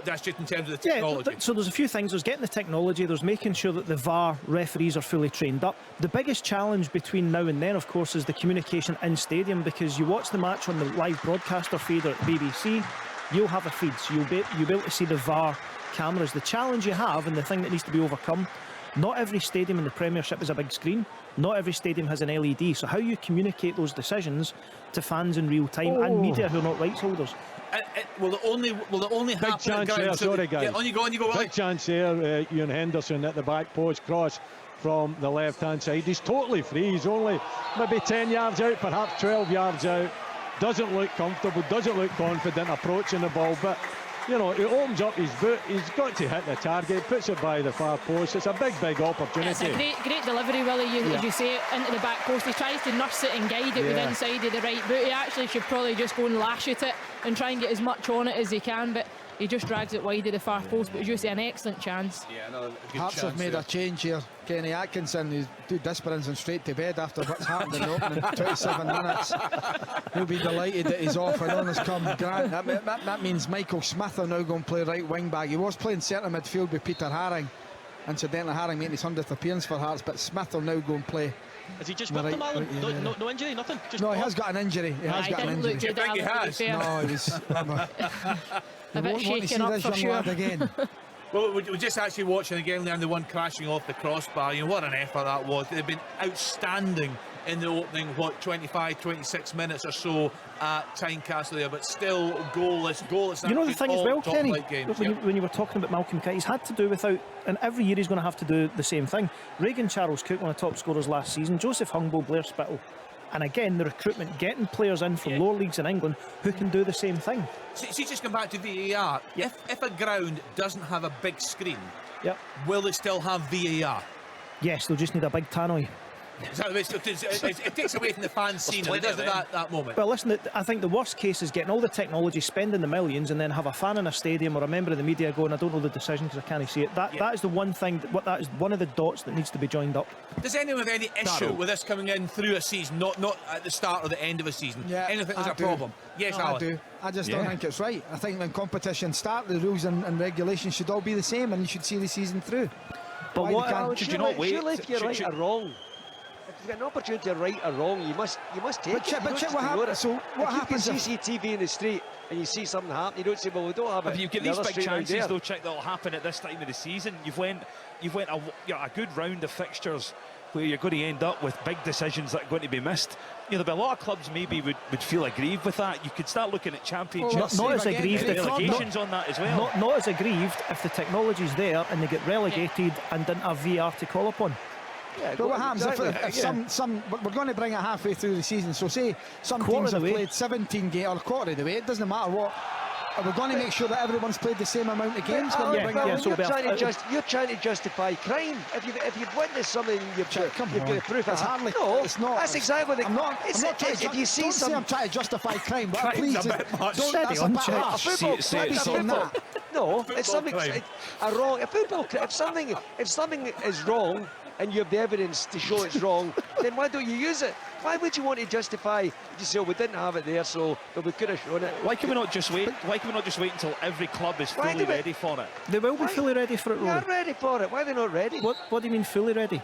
that's just in terms of the technology. Yeah, so there's a few things. There's getting the technology, there's making sure that the VAR referees are fully trained up. The biggest challenge between now and then, of course, is the communication in stadium, because you watch the match on the live broadcaster feed or at BBC, you'll have a feed, so you'll be able to see the VAR cameras. The challenge you have, and the thing that needs to be overcome, not every stadium in the Premiership is a big screen. Not every stadium has an LED. So how you communicate those decisions to fans in real time and media who are not rights holders? Will it only happen? Big chance there, sorry guys. Yeah, on you go. Big chance there, Ian Henderson at the back post, cross from the left hand side. He's totally free. He's only maybe 10 yards out, perhaps 12 yards out. Doesn't look comfortable, doesn't look confident approaching the ball, but you know, he opens up his boot, he's got to hit the target, puts it by the far post. It's a big opportunity. It's a great delivery, Willie, as you say, into the back post. He tries to nurse it and guide it with inside of the right boot. He actually should probably just go and lash at it and try and get as much on it as he can, but he just drags it wide of the far post. But as you say, an excellent chance. Yeah, another good Hearts chance have made a change here. Kenny Atkinson, who's too desperate and straight to bed after what's happened in the opening 27 minutes. He'll be delighted that he's off, and on has come Grant. That means Michael Smith are now going to play right wing back. He was playing centre midfield with Peter Haring. Incidentally, Haring making his 100th appearance for Hearts, but Smith will now go and play. Has he just whipped him, Alan? No injury, nothing? No, he has got an injury. He has got an injury. Do you think he has? No, he was a bit shaken up for sure. Again. Well, we're just actually watching again, Leanne, the one crashing off the crossbar. You know, what an effort that was. They've been outstanding in the opening, 25, 26 minutes or so at Tynecastle there, but still goalless. You know the thing as well, Kenny, when you were talking about Malcolm Kite, he's had to do without, and every year he's going to have to do the same thing. Reagan Charles Cook, one of the top scorers last season, Joseph Hungbo, Blair Spittle. And again, the recruitment, getting players in from lower leagues in England who can do the same thing. See, just come back to VAR. If a ground doesn't have a big screen, will it still have VAR? Yes, they'll just need a big tannoy. It takes away from the fan scene, and it does at that moment. Well, listen, I think the worst case is getting all the technology, spending the millions, and then have a fan in a stadium or a member of the media going, I don't know the decision because I can't see it. That is the one thing, that is one of the dots that needs to be joined up. Does anyone have any issue with this coming in through a season, not at the start or the end of a season? Yeah, anything is a do. problem? Yes, no, Alan. I do. I just don't think it's right. I think when competitions start, the rules and regulations should all be the same, and you should see the season through. But Why what should you not wait? Surely if you're right or wrong, if you've got an opportunity to right or wrong, you must take it. But what happens? So what happens? If you see CCTV in the street and you see something happen, you don't say, "Well, we don't have it." If you get these big chances, though, Chick, that'll happen at this time of the season. You've went a good round of fixtures where you're going to end up with big decisions that are going to be missed. There'll be a lot of clubs maybe would feel aggrieved with that. You could start looking at championships. Not as aggrieved. Relegations on that as well. Not as aggrieved if the technology's there and they get relegated and didn't have VR to call upon. Yeah, but what happens if some we're going to bring it halfway through the season, so say some teams have played 17 games or a quarter of the way, it doesn't matter what, are we going to make sure that everyone's played the same amount of games when we bring it in? You're trying to justify crime. If you've witnessed something, you've got proof. It's hardly. No, it's not. That's exactly what I'm not if you see say I'm trying to justify crime, but Crime's please a bit much. don't. That's a bit harsh. No, it's something wrong. If something is wrong, and you have the evidence to show it's wrong, then why don't you use it? Why would you want to justify? You say, oh, we didn't have it there, so we could have shown it. Why can we not just wait? Why can we not just wait until every club is fully ready for it? They will be fully ready for it, Rory. They're ready for it. Why are they not ready? What do you mean fully ready?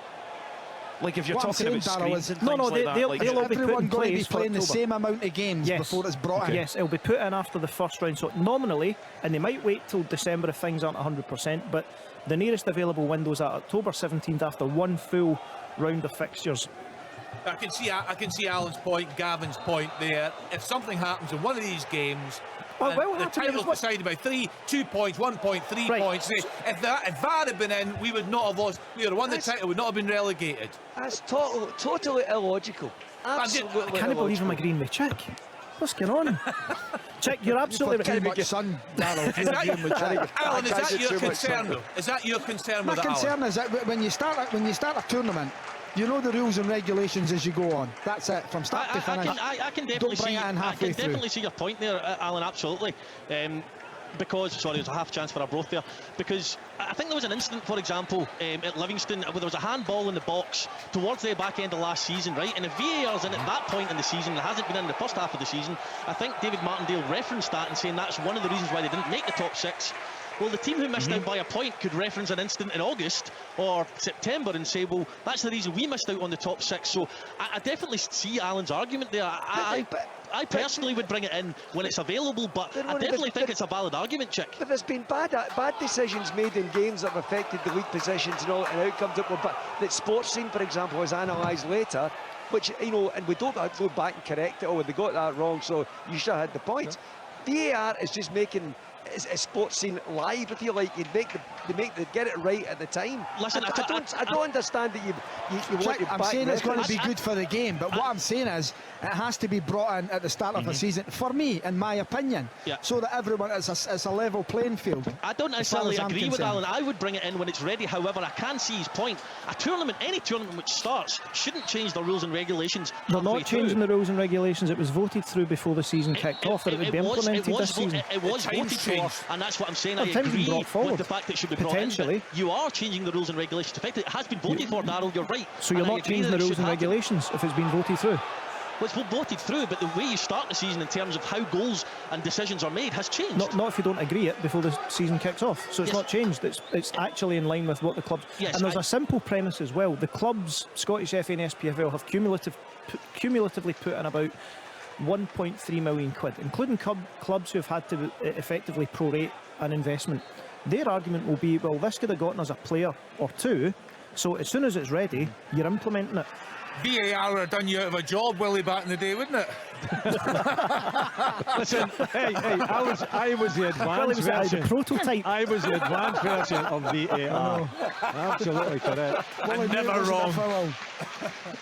Like if you're talking about screens and things they'll like that. all be put in place be playing the same amount of games before it's brought in. Yes, it'll be put in after the first round. So nominally, and they might wait till December if things aren't 100%, but the nearest available window is at October 17th after one full round of fixtures. I can see Alan's point, Gavin's point there. If something happens in one of these games, the title's decided by 2 points, 1 point, 3 points. If VAR had been in, we would not have lost. We would have won the title, would not have been relegated. That's totally illogical. Absolutely. I can't believe I'm agreeing with Chick. What's going on? Chick, you're absolutely right. Alan, is that your concern though? Is that your concern with that? My concern is that when you start a tournament, you know the rules and regulations as you go on. That's it, from start to finish. I can definitely see your point there, Alan, absolutely. Because, sorry, there's a half chance for a broth there. Because I think there was an incident, for example, at Livingston, where there was a handball in the box towards the back end of last season, right? And if VAR's in at that point in the season, it hasn't been in the first half of the season, I think David Martindale referenced that and saying that's one of the reasons why they didn't make the top six. Well, the team who missed out by a point could reference an incident in August or September and say, well, that's the reason we missed out on the top six. So I definitely see Alan's argument there. I personally would bring it in when it's available, but I definitely think it's a valid argument, Chick. But there's been bad decisions made in games that have affected the league positions and outcomes that Sports Scene, for example, was analysed later, which, and we don't have to go back and correct it. Oh, they got that wrong, so you should have had the point. VAR is just making a Sports Scene live, if you like. They get it right at the time. Listen, I don't understand that you want to back. I'm saying it's going to be good for the game, but what I'm saying is it has to be brought in at the start of the season, for me, in my opinion, so that everyone is a level playing field. I don't necessarily agree with Alan. I would bring it in when it's ready. However, I can see his point. Any tournament which starts shouldn't change the rules and regulations. They're not changing the rules and regulations. It was voted through before the season kicked off that it would be implemented this season. It was voted through, and that's what I'm saying. I agree with the fact that it should be brought in. You are changing the rules and regulations. Effectively, it has been voted for, Darryl, you're right. So you're not changing the rules and regulations if it's been voted through? Well, it's voted through, but the way you start the season in terms of how goals and decisions are made has changed. Not if you don't agree it before the season kicks off. So it's not changed. It's actually in line with what the clubs... Yes, and there's a simple premise as well. The clubs, Scottish FA and SPFL, have cumulatively put in about 1.3 million quid, including clubs who have had to effectively prorate an investment. Their argument will be, well, this could have gotten us a player or two, so as soon as it's ready, you're implementing it. VAR would have done you out of a job, Willie, back in the day, wouldn't it? Listen, hey, I was the advanced version. The prototype. I was the advanced version of VAR. Absolutely correct. I'm never wrong.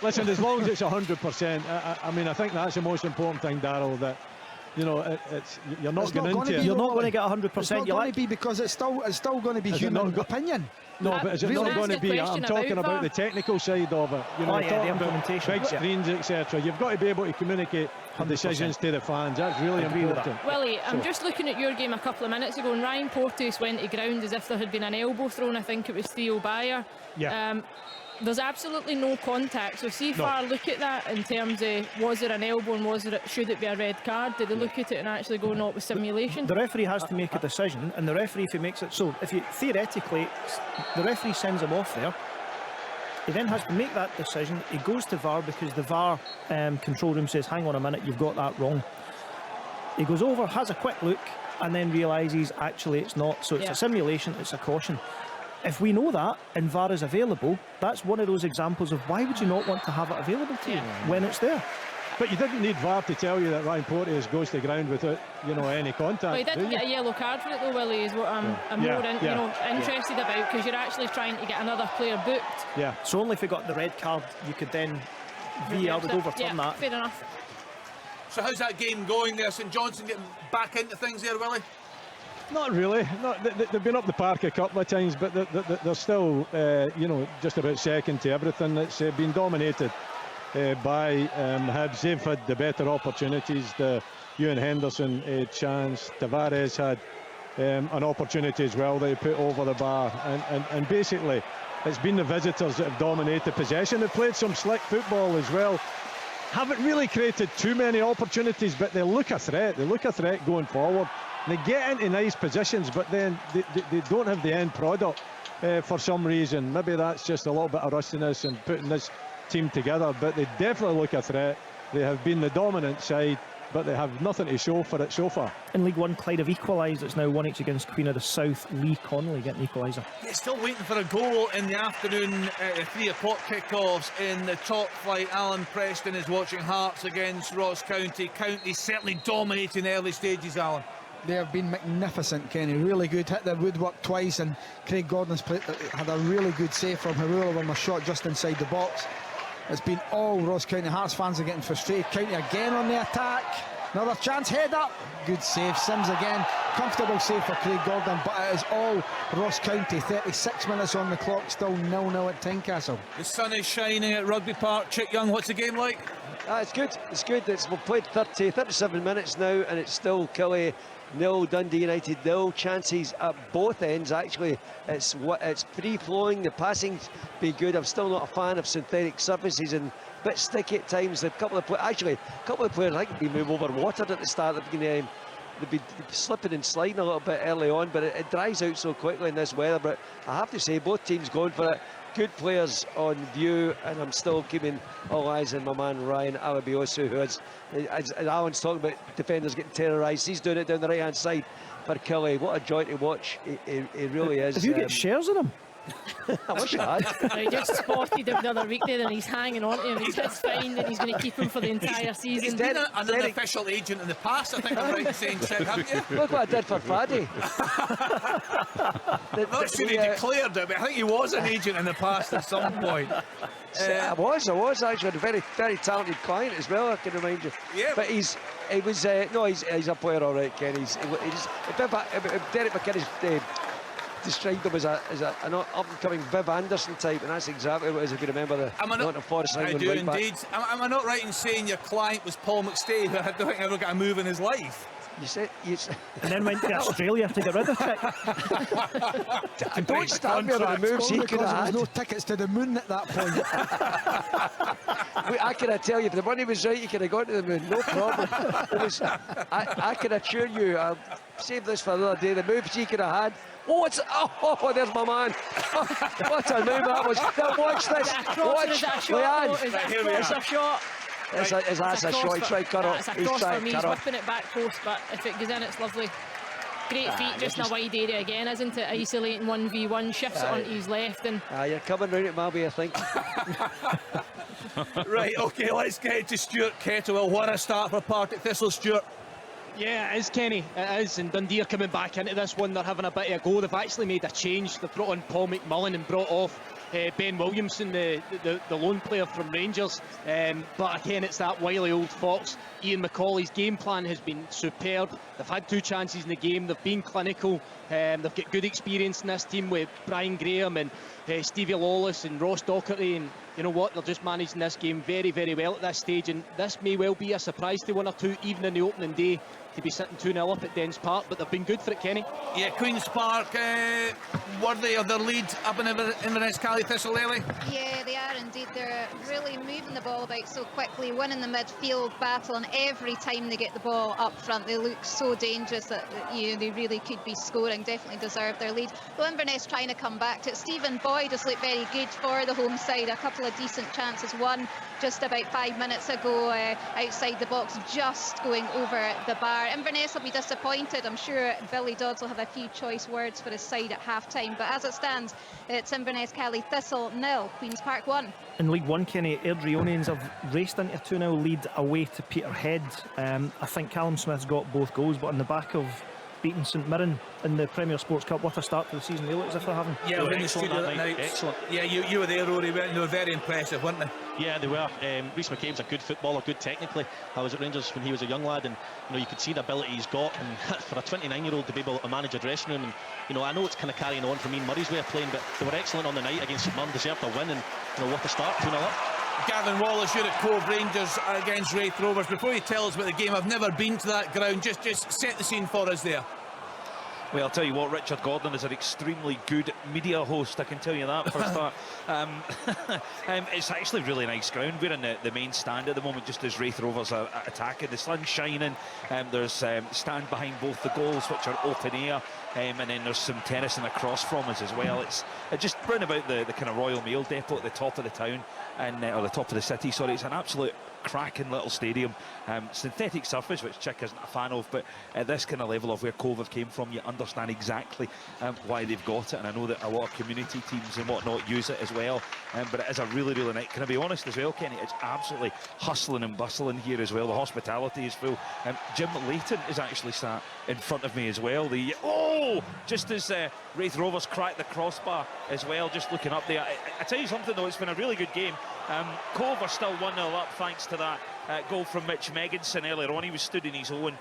Listen, as long as it's 100%, I mean, I think that's the most important thing, Darryl, that you know, you're not going into it. You're not going to get 100%. It's not going to be, because it's still going to be human opinion. No, but is it not going to be? I'm talking about the technical side of it. You know, the implementation, big screens, etc. You've got to be able to communicate the decisions to the fans. That's really important. Willie, I'm just looking at your game a couple of minutes ago, and Ryan Porteous went to ground as if there had been an elbow thrown. I think it was Theo Bayer. Yeah. There's absolutely no contact. So see VAR look at that in terms of, was there an elbow and should it be a red card? Did they look at it and actually go, no, it was simulation? The referee has to make a decision, and the referee, if he makes it so, if you theoretically, the referee sends him off there, he then has to make that decision. He goes to VAR because the VAR control room says, hang on a minute, you've got that wrong. He goes over, has a quick look, and then realises actually it's not. So it's a simulation, it's a caution. If we know that and VAR is available, that's one of those examples of why would you not want to have it available to you when it's there? But you didn't need VAR to tell you that Ryan Porteous goes to ground without, you know, any contact. Well, he didn't get a yellow card for it though, Willie, is what I'm more interested about, because you're actually trying to get another player booked. Yeah, so only if you got the red card, you could then VAR would overturn that. Fair enough. So how's that game going there? St Johnstone getting back into things there, Willie? Not really. They've been up the park a couple of times, but they're still, you know, just about second to everything. It's been dominated by Hibs. They've had the better opportunities. The Ewan Henderson chance. Tavares had an opportunity as well that he put over the bar. And basically, it's been the visitors that have dominated possession. They've played some slick football as well. Haven't really created too many opportunities, but they look a threat. They look a threat going forward. They get into nice positions, but then they don't have the end product for some reason. Maybe that's just a little bit of rustiness and putting this team together, but they definitely look a threat. They have been the dominant side, but they have nothing to show for it so far. In League One, Clyde have equalised. It's now 1-each against Queen of the South. Lee Connolly getting the equaliser. Yeah, still waiting for a goal in the afternoon 3 o'clock kickoffs in the top flight. Alan Preston is watching Hearts against Ross County. County certainly dominating the early stages, Alan. They have been magnificent, Kenny. Really good. Hit the woodwork twice, and Craig Gordon's had a really good save from Harula on a shot just inside the box. It's been all Ross County. Hearts fans are getting frustrated. County again on the attack. Another chance, head up. Good save. Sims again. Comfortable save for Craig Gordon, but it is all Ross County. 36 minutes on the clock, still 0-0 at Tynecastle. The sun is shining at Rugby Park. Chick Young, what's the game like? It's good. It's good. We've played 37 minutes now, and it's still Killie 0, Dundee United 0. Chances at both ends, actually. It's free-flowing. The passing's been good. I'm still not a fan of synthetic surfaces and a bit sticky at times. A couple of players, I think, have been moved over watered at the start. They've been slipping and sliding a little bit early on, but it dries out so quickly in this weather. But I have to say, both teams going for it. Good players on view, and I'm still keeping all eyes on my man Ryan Alabiosu, who is, as Alan's talking about defenders getting terrorised, he's doing it down the right hand side for Killie. What a joy to watch. He really is. Have you got shares in him? I wish I had. I just spotted him the other week there, and he's hanging on to him. He's fine, and he's going to keep him for the entire season. He's been an unofficial agent in the past, I think I'm right in saying, Sid, haven't you? Look what I did for Faddy. I'm not sure he declared it, but I think he was an agent in the past at some point. I was actually a very, very talented client as well, I can remind you. Yeah. But he's a player all right, Ken. Derek McKinnon described him as an up-and-coming Viv Anderson type, and that's exactly what it is, if you remember the Nottingham Forest line. I do indeed. Am I not right in saying your client was Paul McStay, who I don't think ever got a move in his life? And then went to Australia to get rid of it. Don't start me on the moves he could have had. There was no tickets to the moon at that point. I can tell you, if the money was right, you could have gone to the moon, no problem. I can assure you, I'll save this for another day, the moves he could have had. Oh, there's my man. What a move that was. Now watch this. Watch, Leanne. It's a shot. That's a shot. He's trying to cut off. It's a cross for me. He's whipping it back post, but if it goes in, it's lovely. Great feet, just in a wide area again, isn't it? Isolating 1v1, shifts it onto his left. And you're coming round at my way, I think. Right, OK, let's get to Stuart Kettlewell. What a start for Partick Thistle, Stuart. Yeah, it is, Kenny. It is, and Dundee are coming back into this one. They're having a bit of a go. They've actually made a change. They've brought on Paul McMullen and brought off Ben Williamson, the lone player from Rangers. But again, it's that wily old fox. Ian McCauley's game plan has been superb. They've had 2 chances in the game. They've been clinical. They've got good experience in this team with Brian Graham and Stevie Lawless and Ross Docherty, and you know what, they're just managing this game very, very well at this stage, and this may well be a surprise to 1 or 2 even in the opening day, to be sitting 2-0 up at Dens Park, but they've been good for it, Kenny. Yeah, Queen's Park worthy of their lead up in Inverness Cali Thistle early. Yeah, they are indeed. They're really moving the ball about so quickly, winning the midfield battle, and every time they get the ball up front they look so dangerous that they really could be scoring. Definitely deserve their lead. Well, Inverness trying to come back to it. Stephen Boyd has looked very good for the home side. A couple of decent chances, one just about 5 minutes ago outside the box, just going over the bar. Inverness will be disappointed. I'm sure Billy Dodds will have a few choice words for his side at half-time, but as it stands, it's Inverness Cali Thistle 0, Queen's Park 1. In League One, Kenny, Airdrieonians have raced into a 2-0 lead away to Peterhead. I think Callum Smith's got both goals, but on the back of beating St Mirren in the Premier Sports Cup, what a start to the season they look as if they're having. Yeah, we're in the studio that night. Excellent. Yeah, you were there, Rory. They were very impressive, weren't they? Yeah, they were. Rhys McCabe's a good footballer, good technically. I was at Rangers when he was a young lad, and you could see the ability he's got, and for a 29-year-old to be able to manage a dressing room, and I know it's kind of carrying on from Ian Murray's way of playing, but they were excellent on the night against St Mirren, deserved a win, and what a start, 2-0 up. Gavin Wallace, you're at Cove Rangers against Wraith Rovers. Before you tell us about the game, I've never been to that ground. Just set the scene for us there. Well, I'll tell you what, Richard Gordon is an extremely good media host, I can tell you that for a start. It's actually really nice ground. We're in the main stand at the moment, just as Wraith Rovers are attacking. The sun's shining, there's stand behind both the goals, which are open air, and then there's some terracing across from us as well. It's just round about the kind of Royal Mail depot at the top of the town, or the top of the city, sorry. It's an absolute cracking little stadium, synthetic surface, which Chick isn't a fan of, but at this kind of level of where Cove have came from, you understand exactly why they've got it, and I know that a lot of community teams and whatnot use it as well, but it is a really, really nice. Can I be honest as well, Kenny? It's absolutely hustling and bustling here as well. The hospitality is full. Jim Layton is actually sat in front of me as well. Just as Wraith Rovers cracked the crossbar as well, just looking up there. I tell you something though, it's been a really good game. Cove are still 1-0 up thanks to that goal from Mitch Megginson earlier on. He was stood in his own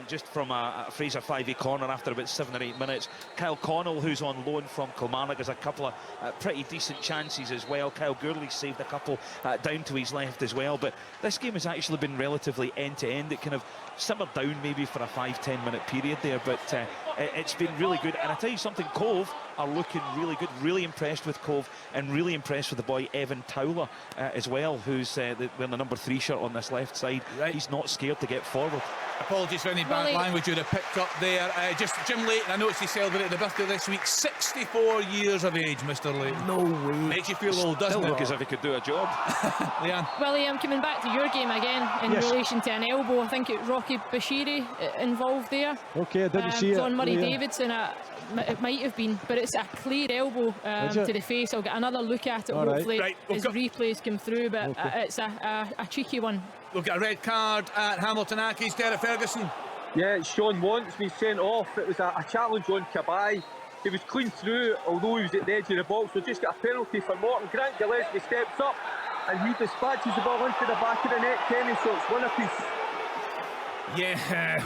just from a Fraser 5A corner after about 7 or 8 minutes. Kyle Connell, who's on loan from Kilmarnock, has a couple of pretty decent chances as well. Kyle Gourley saved a couple down to his left as well. But this game has actually been relatively end-to-end. It kind of simmered down maybe for a 5-10 minute period there, but it's been really good. And I tell you something, Cove are looking really good. Really impressed with Cove, and really impressed with the boy Evan Towler as well, who's wearing the number 3 shirt on this left side. Right. He's not scared to get forward. Apologies for any bad language you'd have picked up there. Just Jim Layton, I noticed he celebrated the birthday this week. 64 years of age, Mr. Layton. No way. Makes you feel old, doesn't it? Look as if he could do a job. Leanne. Well, I'm coming back to your game again in relation to an elbow. I think it's Rocky Bashiri involved there. Okay, I didn't see it. John Murray Davidson, it might have been, but it's a clear elbow to the face. I'll get another look at it, hopefully, as replays come through, but it's a cheeky one. We've got a red card at Hamilton Accies. Derek Ferguson. Yeah, Sean Want's been sent off. It was a challenge on Cabai. He was clean through, although he was at the edge of the box. We'll just get a penalty for Morton. Grant Gillespie steps up and he dispatches the ball into the back of the net, Kenny, so it's one apiece. Yeah,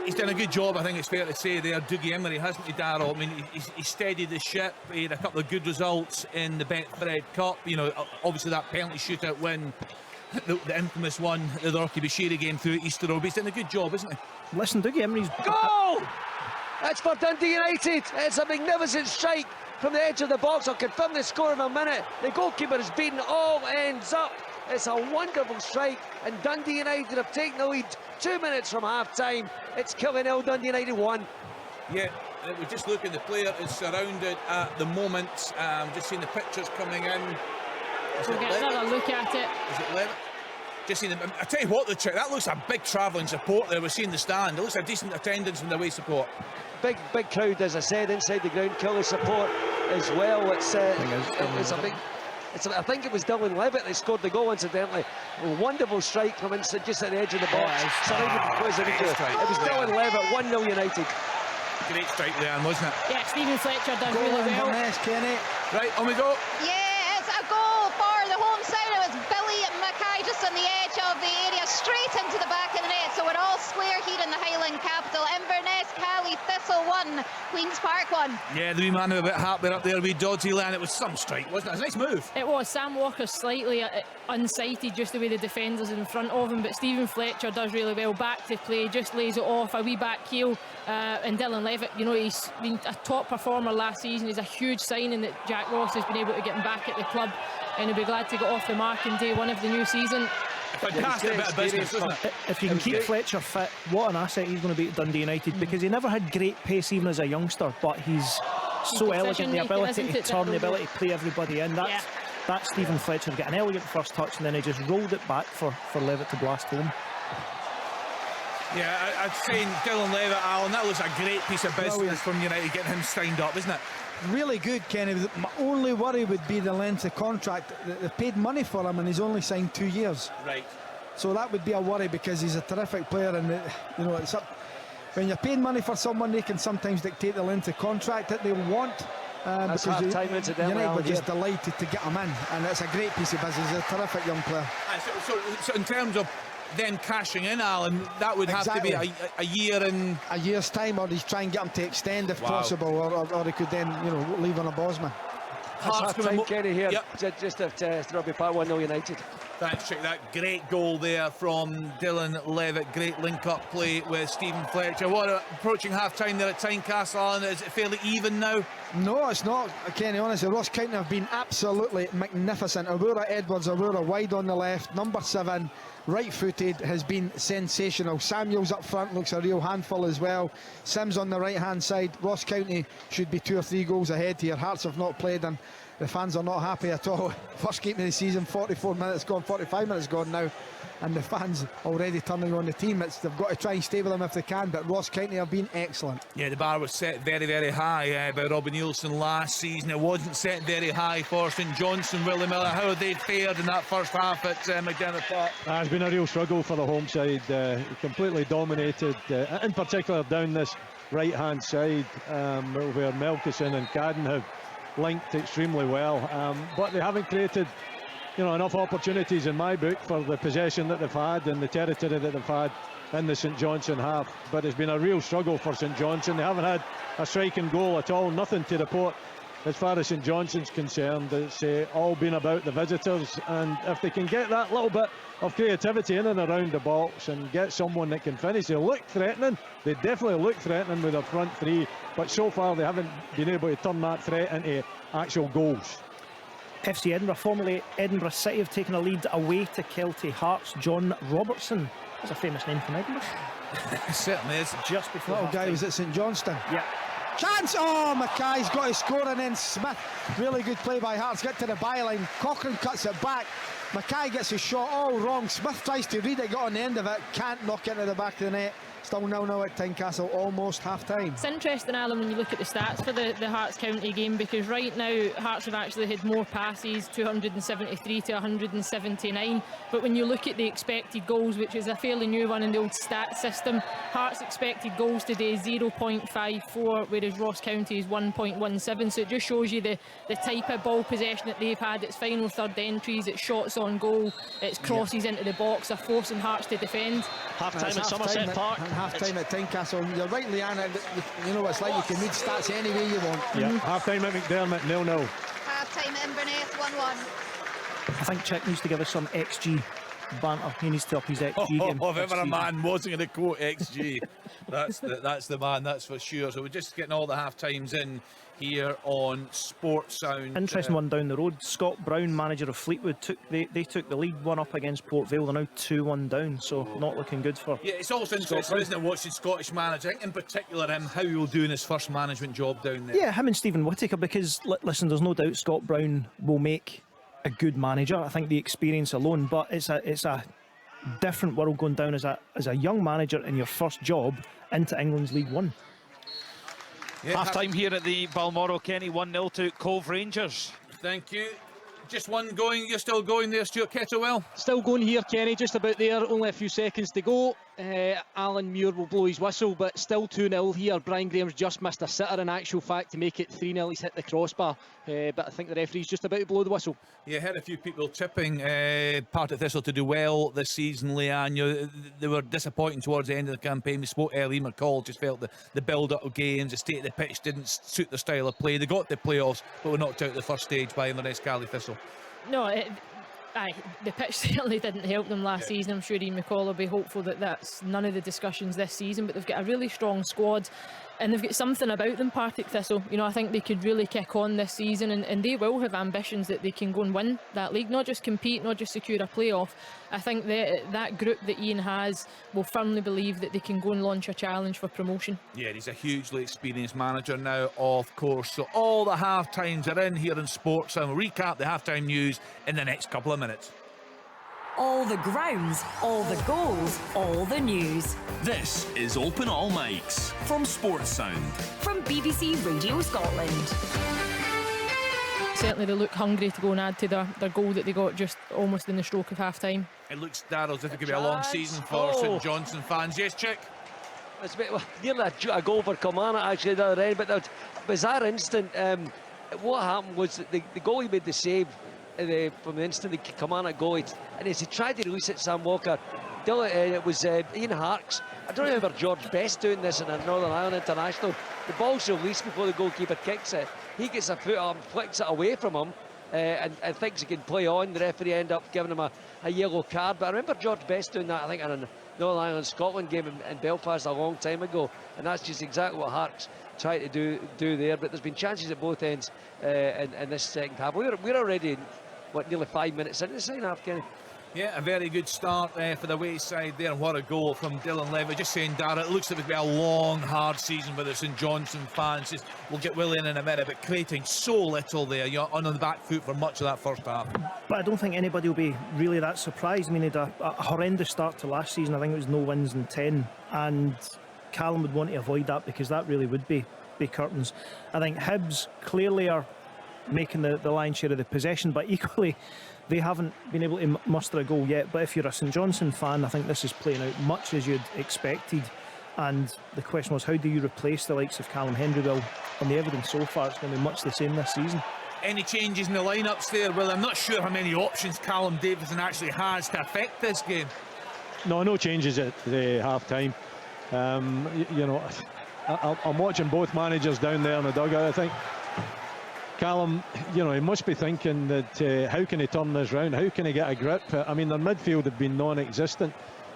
he's done a good job, I think it's fair to say there, Dougie Emery, hasn't he, Darryl? I mean, he steadied the ship. He had a couple of good results in the Betfred Cup. Obviously that penalty shootout win, the infamous one, the Rocky Bashiri game through Easter Road. He's done a good job, isn't he? Listen, Dougie Emery's... Goal! It's for Dundee United. It's a magnificent strike from the edge of the box. I'll confirm the score in a minute. The goalkeeper is beaten all ends up. It's a wonderful strike, and Dundee United have taken the lead 2 minutes from half-time. It's Killing Hill, Dundee United 1. Yeah, we're just looking, the player is surrounded at the moment. Just seeing the pictures coming in. We'll get another look at it. Is it Levitt? Just seeing them. I tell you what, that looks a big travelling support there. We're seeing the stand. It looks a decent attendance from the away support. Big crowd, as I said, inside the ground. Killer support as well. It's a big... I think it was Dylan Levitt that scored the goal, incidentally. A wonderful strike from inside, just at the edge of the box. It was Dylan Levitt, 1-0 United. Great strike, Leanne, wasn't it? Yeah, Stephen Fletcher does really well. Kenny. Right, on we go. Yeah, just on the edge of the area, straight into the back of the net. So we're all square here in the Highland capital. Inverness, Cali, Thistle 1, Queen's Park 1. Yeah, the wee man a bit happier up there with Dodgy Land. It was some strike, wasn't it? It was a nice move. It was. Sam Walker slightly unsighted, just the way the defenders in front of him, but Stephen Fletcher does really well. Back to play, just lays it off, a wee back heel. And Dylan Levitt, you know, he's been a top performer last season. He's a huge signing that Jack Ross has been able to get him back at the club, and he'll be glad to get off the mark in day one of the new season. Fantastic bit of business, isn't it? If you can keep Fletcher fit, what an asset he's going to be at Dundee United, because he never had great pace even as a youngster, but he's so elegant, the ability to turn, the ability to play everybody in. That's Stephen Fletcher get an elegant first touch, and then he just rolled it back for Levitt to blast home. Yeah, I'd say Dylan Levitt, Alan, that was a great piece of business from United, getting him signed up, isn't it? Really good, Kenny. My only worry would be the length of contract. They paid money for him and he's only signed 2 years. Right. So that would be a worry, because he's a terrific player, and you know, it's up. When you're paying money for someone, they can sometimes dictate the length of contract that they want. That's half time incidentally. United were just delighted to get him in, and it's a great piece of business. He's a terrific young player. So in terms of them cashing in, Alan, that would have to be a year in... A year's time, or he's trying to get him to extend if possible, or he could then, you know, leave on a Bosman. Half time, Kenny here, just at Rugby Park 1-0 United. Thanks, check that great goal there from Dylan Levitt. Great link-up play with Stephen Fletcher. What, approaching half-time there at Tynecastle, Alan? Is it fairly even now? No, it's not, Kenny, honestly. Ross County have been absolutely magnificent. Aurora Edwards, Aurora wide on the left, number 7, right-footed, has been sensational. Samuels up front looks a real handful as well. Sims on the right-hand side. Ross County should be 2 or 3 goals ahead here. Hearts have not played, and the fans are not happy at all. First game of the season, 44 minutes gone, 45 minutes gone now, and the fans already turning on the team. They've got to try and stay with them if they can, but Ross County have been excellent. Yeah, the bar was set very, very high by Robbie Nielsen last season. It wasn't set very high for St Johnstone. Willie Miller, how have they fared in that first half at McDermott Park? It's been a real struggle for the home side. Completely dominated, in particular down this right-hand side, where Melkison and Cadden have linked extremely well, but they haven't created, you know, enough opportunities in my book for the possession that they've had and the territory that they've had in the St Johnstone half. But it's been a real struggle for St Johnstone. They haven't had a striking goal at all, nothing to report as far as St Johnstone's concerned. It's all been about the visitors, and if they can get that little bit of creativity in and around the box and get someone that can finish, they look threatening. They definitely look threatening with their front three, but so far they haven't been able to turn that threat into actual goals. FC Edinburgh, formerly Edinburgh City, have taken a lead away to Kelty Hearts. John Robertson, that's a famous name from Edinburgh. It certainly is. Just before little guy was at St Johnstone. Yeah. Chance! Oh, Mackay's got to score, and then Smith. Really good play by Hearts. Get to the byline. Cochrane cuts it back. Mackay gets his shot all wrong. Smith tries to read it, got on the end of it. Can't knock into the back of the net. Still 0-0 at Tynecastle, almost half-time. It's interesting, Alan, when you look at the stats for the Hearts County game, because right now Hearts have actually had more passes, 273 to 179, but when you look at the expected goals, which is a fairly new one in the old stat system, Hearts expected goals today 0.54, whereas Ross County is 1.17, so it just shows you the type of ball possession that they've had. It's final third entries, it's shots on goal, it's crosses into the box, they're forcing Hearts to defend. Half-time at Somerset Park. Half-time at Tynecastle. You're right, Leanna, you know what it's like, you can read stats any way you want. Yeah, half-time at McDermott, 0-0. Half-time at Inverness, 1-1. I think Chick needs to give us some XG banter. He needs to up his XG game. If ever a man wasn't going to quote XG, that's the man, that's for sure. So we're just getting all the half-times in here on Sports Sound. Interesting one down the road. Scott Brown, manager of Fleetwood, they took the lead 1 up against Port Vale. They're now 2-1 down, so not looking good for. Yeah, it's also interesting, isn't it, watching Scottish manager, I think in particular him, how he'll do in his first management job down there. Yeah, him and Stephen Whittaker, because listen, there's no doubt Scott Brown will make a good manager. I think the experience alone, but it's a different world going down as a young manager in your first job into England's League One. Yeah, half-time here at the Balmoral, Kenny, 1-0 to Cove Rangers. Thank you. Just one going, you're still going there, Stuart Kettlewell? Still going here, Kenny, just about there, only a few seconds to go. Alan Muir will blow his whistle, but still 2-0 here. Brian Graham's just missed a sitter in actual fact to make it 3-0. He's hit the crossbar, but I think the referee's just about to blow the whistle. Yeah, I heard a few people tipping Partick Thistle to do well this season, Leanne. They were disappointing towards the end of the campaign. We spoke earlier, McCall just felt the build-up of games, the state of the pitch didn't suit their style of play. They got the playoffs, but were knocked out at the first stage by Inverness Cali Thistle. No, the pitch certainly didn't help them last season. I'm sure Ian McCall will be hopeful that that's none of the discussions this season, but they've got a really strong squad and they've got something about them, Partick Thistle. I think they could really kick on this season, and they will have ambitions that they can go and win that league, not just compete, not just secure a playoff. I think that group that Ian has will firmly believe that they can go and launch a challenge for promotion. Yeah, he's a hugely experienced manager now, of course. So all the half-times are in here in sports, and we'll recap the half-time news in the next couple of minutes. All the grounds, all the goals, all the news. This is Open All Mics from Sports Sound. From BBC Radio Scotland. Certainly they look hungry to go and add to their goal that they got just almost in the stroke of half-time. It looks, Darryl, as if it could be a long season for St Johnstone fans. Yes, Chick? It's nearly a goal for Kilmarnock actually the other end, but that bizarre instant. What happened was that the goalie made the save from the instant the Kilmarnock goal, and as he tried to release it, Sam Walker, it was Ian Harkes. I don't remember George Best doing this in a Northern Ireland international. The ball's released before the goalkeeper kicks it. He gets a foot up, flicks it away from him, and thinks he can play on. The referee ended up giving him a yellow card. But I remember George Best doing that, I think, in a Northern Ireland Scotland game in Belfast a long time ago, and that's just exactly what Harkes tried to do there. But there's been chances at both ends in this second half. We're already nearly 5 minutes into the second half, Kenny. Yeah, a very good start for the Wayside there. What a goal from Dylan Levy. Just saying, Darragh, it looks like it'll be a long, hard season for the St Johnstone fans. We'll get Willie in a minute, but creating so little there. You're on the back foot for much of that first half. But I don't think anybody will be really that surprised. I mean, they had a horrendous start to last season. I think it was no wins in 10, and Callum would want to avoid that because that really would be curtains. I think Hibs clearly are making the lion's share of the possession, but equally they haven't been able to muster a goal yet. But if you're a St Johnstone fan, I think this is playing out much as you'd expected, and the question was, how do you replace the likes of Callum Hendry? Well, on the evidence so far, it's going to be much the same this season. Any changes in the lineups there? Well, I'm not sure how many options Callum Davidson actually has to affect this game. No changes at the half-time. I'm watching both managers down there in the dugout. I think Callum, he must be thinking that how can he turn this round? How can he get a grip? I mean, their midfield have been non-existent,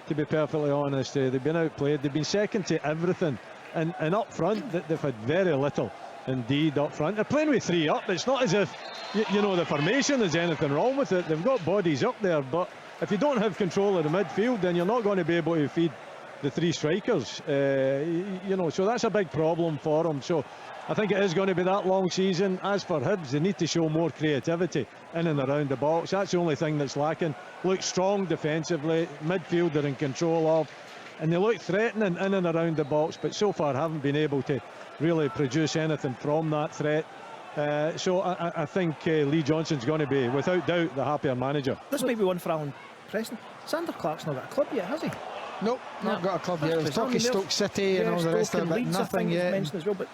to be perfectly honest. They've been outplayed. They've been second to everything. And up front, they've had very little indeed up front. They're playing with 3 up. It's not as if, the formation, there's anything wrong with it. They've got bodies up there. But if you don't have control of the midfield, then you're not going to be able to feed the 3 strikers. So that's a big problem for them. So I think it is going to be that long season. As for Hibs, they need to show more creativity in and around the box. That's the only thing that's lacking. Look strong defensively, midfield they're in control of, and they look threatening in and around the box, but so far haven't been able to really produce anything from that threat. So I think Lee Johnson's going to be, without doubt, the happier manager. This might be one for Alan Preston. Sander Clark's not got a club yet, has he? Nope, not got a club yet. We're talking Stoke City and all the rest of it, but nothing yet. Mentioned as well, but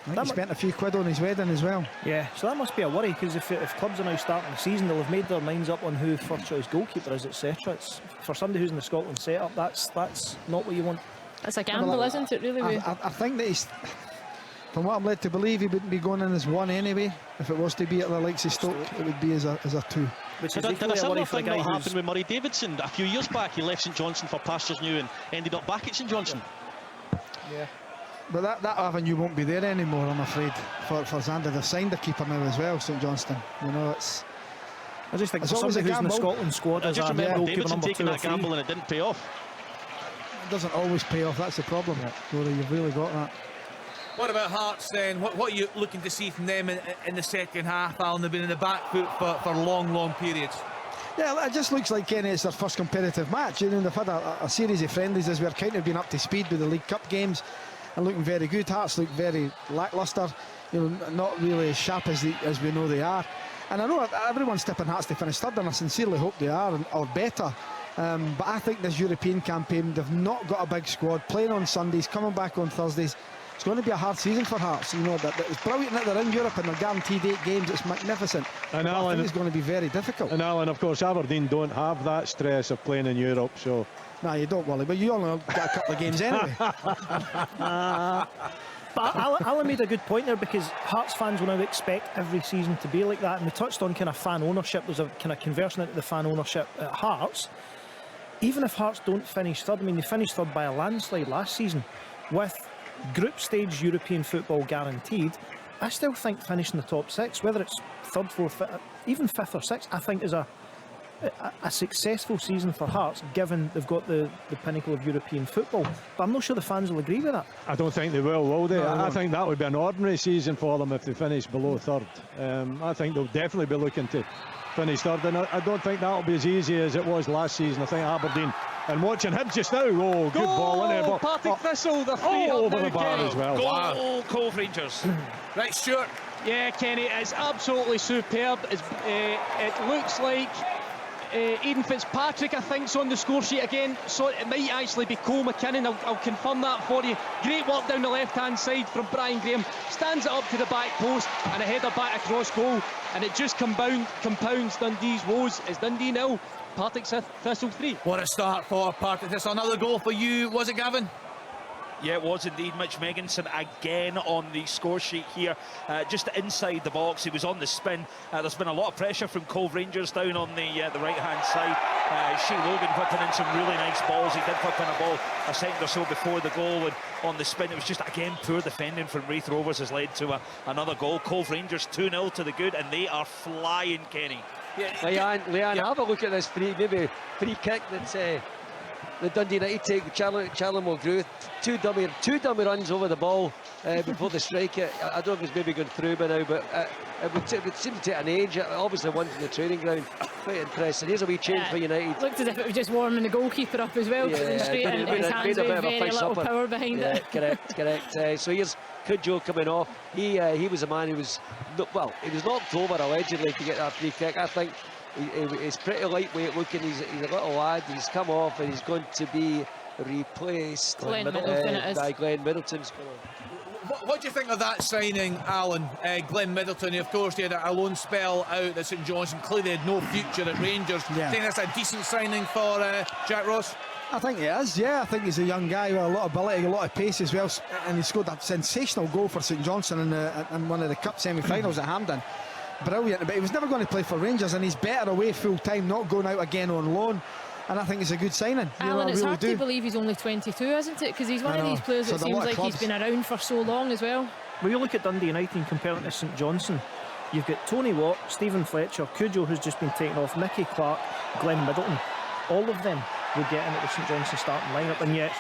I think he spent a few quid on his wedding as well. Yeah, so that must be a worry, because if clubs are now starting the season, they'll have made their minds up on who first choice goalkeeper is, etc. It's for somebody who's in the Scotland setup, that's not what you want. That's a gamble, isn't it, really? I think that he's, from what I'm led to believe, he wouldn't be going in as 1 anyway. If it was to be at the likes of Stoke, it would be as a 2. Did a similar thing not happen with Murray Davidson a few years back? He left St Johnstone for pastures new and ended up back at St Johnstone. Yeah. But that avenue won't be there anymore, I'm afraid, for Xander. They've signed a keeper now as well, St Johnstone. It's... I just think for somebody who's in the Scotland squad, I just remember Davidson taking that gamble and it didn't pay off. It doesn't always pay off, that's the problem. Rory, you've really got that. What about Hearts then? What are you looking to see from them in the second half, Alan? They've been in the back foot for long periods. Yeah, it just looks like, Kenny, it's their first competitive match. They've had a series of friendlies as we're kind of been up to speed with the League Cup games and looking very good. Hearts look very lacklustre, not really as sharp as we know they are. And I know everyone's tipping Hearts to finish third, and I sincerely hope they are, or better. But I think this European campaign, they've not got a big squad, playing on Sundays, coming back on Thursdays. It's going to be a hard season for Hearts. You know, that it's brilliant that they're in Europe and they're guaranteed 8 games. It's magnificent. And Alan, I think it's going to be very difficult. And Alan, of course, Aberdeen don't have that stress of playing in Europe, so... No, you don't, Wally, but you only got a couple of games anyway. But Alan made a good point there, because Hearts fans will now expect every season to be like that, and we touched on kind of fan ownership. There's a kind of conversion into the fan ownership at Hearts. Even if Hearts don't finish third, I mean, they finished third by a landslide last season, with group stage European football guaranteed. I still think finishing the top 6, whether it's third, fourth, even fifth or sixth, I think is a successful season for Hearts, given they've got the pinnacle of European football. But I'm not sure the fans will agree with that. I don't think they will they? No, I think that would be an ordinary season for them if they finish below third. I think they'll definitely be looking to finish third, and I don't think that'll be as easy as it was last season. I think Aberdeen, and watching him just now, good ball in there. Partick Thistle, the free over now, the bar Kenny. as well. Goal, Cove Rangers. Right, Stuart. Yeah, Kenny, it's absolutely superb. It looks like Aidan Fitzpatrick, I think, is on the score sheet again, so it might actually be Cole McKinnon. I'll confirm that for you. Great work down the left-hand side from Brian Graham. Stands it up to the back post and a header back across goal, and it just compounds Dundee's woes. It's Dundee 0, Partick Thistle 3. What a start for Partick Thistle. Another goal for you, was it, Gavin? Yeah, it was indeed. Mitch Megginson again on the score sheet here, just inside the box. He was on the spin. There's been a lot of pressure from Cove Rangers down on the right-hand side. Shea Logan whipping in some really nice balls. He did whip in a ball a second or so before the goal, and on the spin it was just, again, poor defending from Raith Rovers has led to another goal. Cove Rangers 2-0 to the good, and they are flying, Kenny. Leanne, have a look at this free kick that's... the Dundee United take Charlie Mulgrew, two dummy runs over the ball before they strike it. I don't know if it's maybe gone through by now, but it would seem to take an age. Obviously one from the training ground. Quite impressive. Here's a wee change for United. Looked as if it was just warming the goalkeeper up as well, putting straight into his hands with very little power behind it. Correct. So here's Kudjoe coming off. He was a man who was, he was knocked over allegedly to get that free kick. I think he's pretty lightweight looking. He's a little lad. He's come off and he's going to be replaced Glenn Middleton by Glenn Middleton's. What do you think of that signing, Alan? Glenn Middleton, of course, he had a loan spell out at St Johnstone. Clearly had no future at Rangers. Yeah. Do you think that's a decent signing for Jack Ross? I think he is, yeah. I think he's a young guy with a lot of ability, a lot of pace as well, and he scored a sensational goal for St Johnstone in one of the cup semi-finals at Hampden. Brilliant, but he was never going to play for Rangers, and he's better away full time, not going out again on loan. And I think it's a good signing. Alan, it's hard to believe he's only 22, isn't it? Because he's one of these players that seems like he's been around for so long as well. When you look at Dundee United and compare it to St Johnstone, you've got Tony Watt, Stephen Fletcher, Kudjoe, who's just been taken off, Nicky Clark, Glenn Middleton. All of them would get in at the St Johnstone starting lineup, and yet...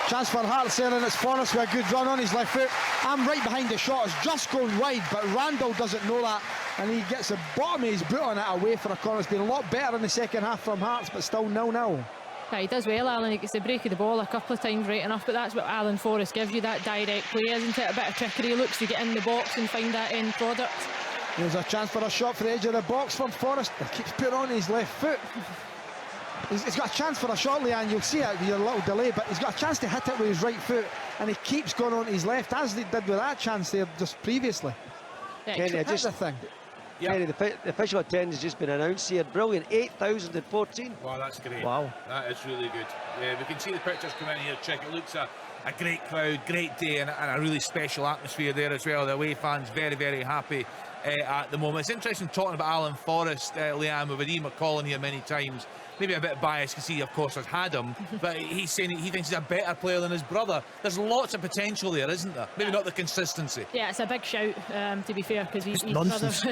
Chance for Hearts there, and it's Forrest with a good run on his left foot. I'm right behind the shot, it's just going wide, but Randall doesn't know that, and he gets the bottom of his boot on it away for a corner. It's been a lot better in the second half from Hearts, but still 0-0. Yeah, he does well, Alan. He gets the break of the ball a couple of times right enough, but that's what Alan Forrest gives you, that direct play, isn't it? A bit of trickery, looks to get in the box and find that end product. There's a chance for a shot for the edge of the box from Forrest. He keeps putting on his left foot. He's got a chance for a shot, Leanne. You'll see it with your little delay, but he's got a chance to hit it with his right foot, and he keeps going on his left, as he did with that chance there just previously. Yeah, Kenny, that's the thing. Kenny, the official attendance has just been announced here. Brilliant, 8,014. Wow, that's great. Wow. That is really good. Yeah, we can see the pictures coming in here, check. It looks a great crowd, great day, and a really special atmosphere there as well. The away fans very, very happy at the moment. It's interesting talking about Alan Forrest, Leanne. We've had Ian McCall here many times. Maybe a bit biased because he, of course, has had him, but he's saying he thinks he's a better player than his brother. There's lots of potential there, isn't there? Maybe not the consistency. Yeah, it's a big shout, to be fair, because his brother is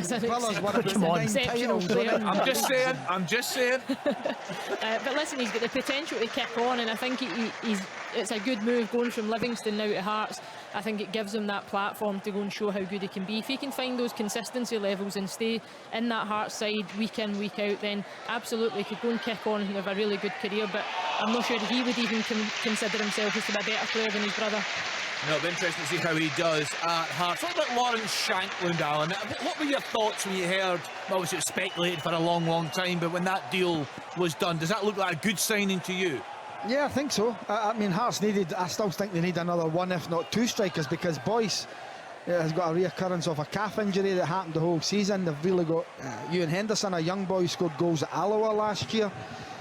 an exceptional player. I'm just saying. But listen, he's got the potential to kick on, and I think it's a good move going from Livingston now to Hearts. I think it gives him that platform to go and show how good he can be. If he can find those consistency levels and stay in that Hearts side week in, week out, then absolutely could go and kick on and have a really good career. But I'm not sure he would even consider himself as to be a better player than his brother. No, it'll be interesting to see how he does at Hearts. What about Lawrence Shankland, Alan? What were your thoughts when you heard, obviously it was speculated for a long time, but when that deal was done, does that look like a good signing to you? Yeah, I think so. I mean, Hearts needed, I still think they need another one, if not two strikers, because Boyce has got a reoccurrence of a calf injury that happened the whole season. They've really got Ewan Henderson, a young boy who scored goals at Alloa last year.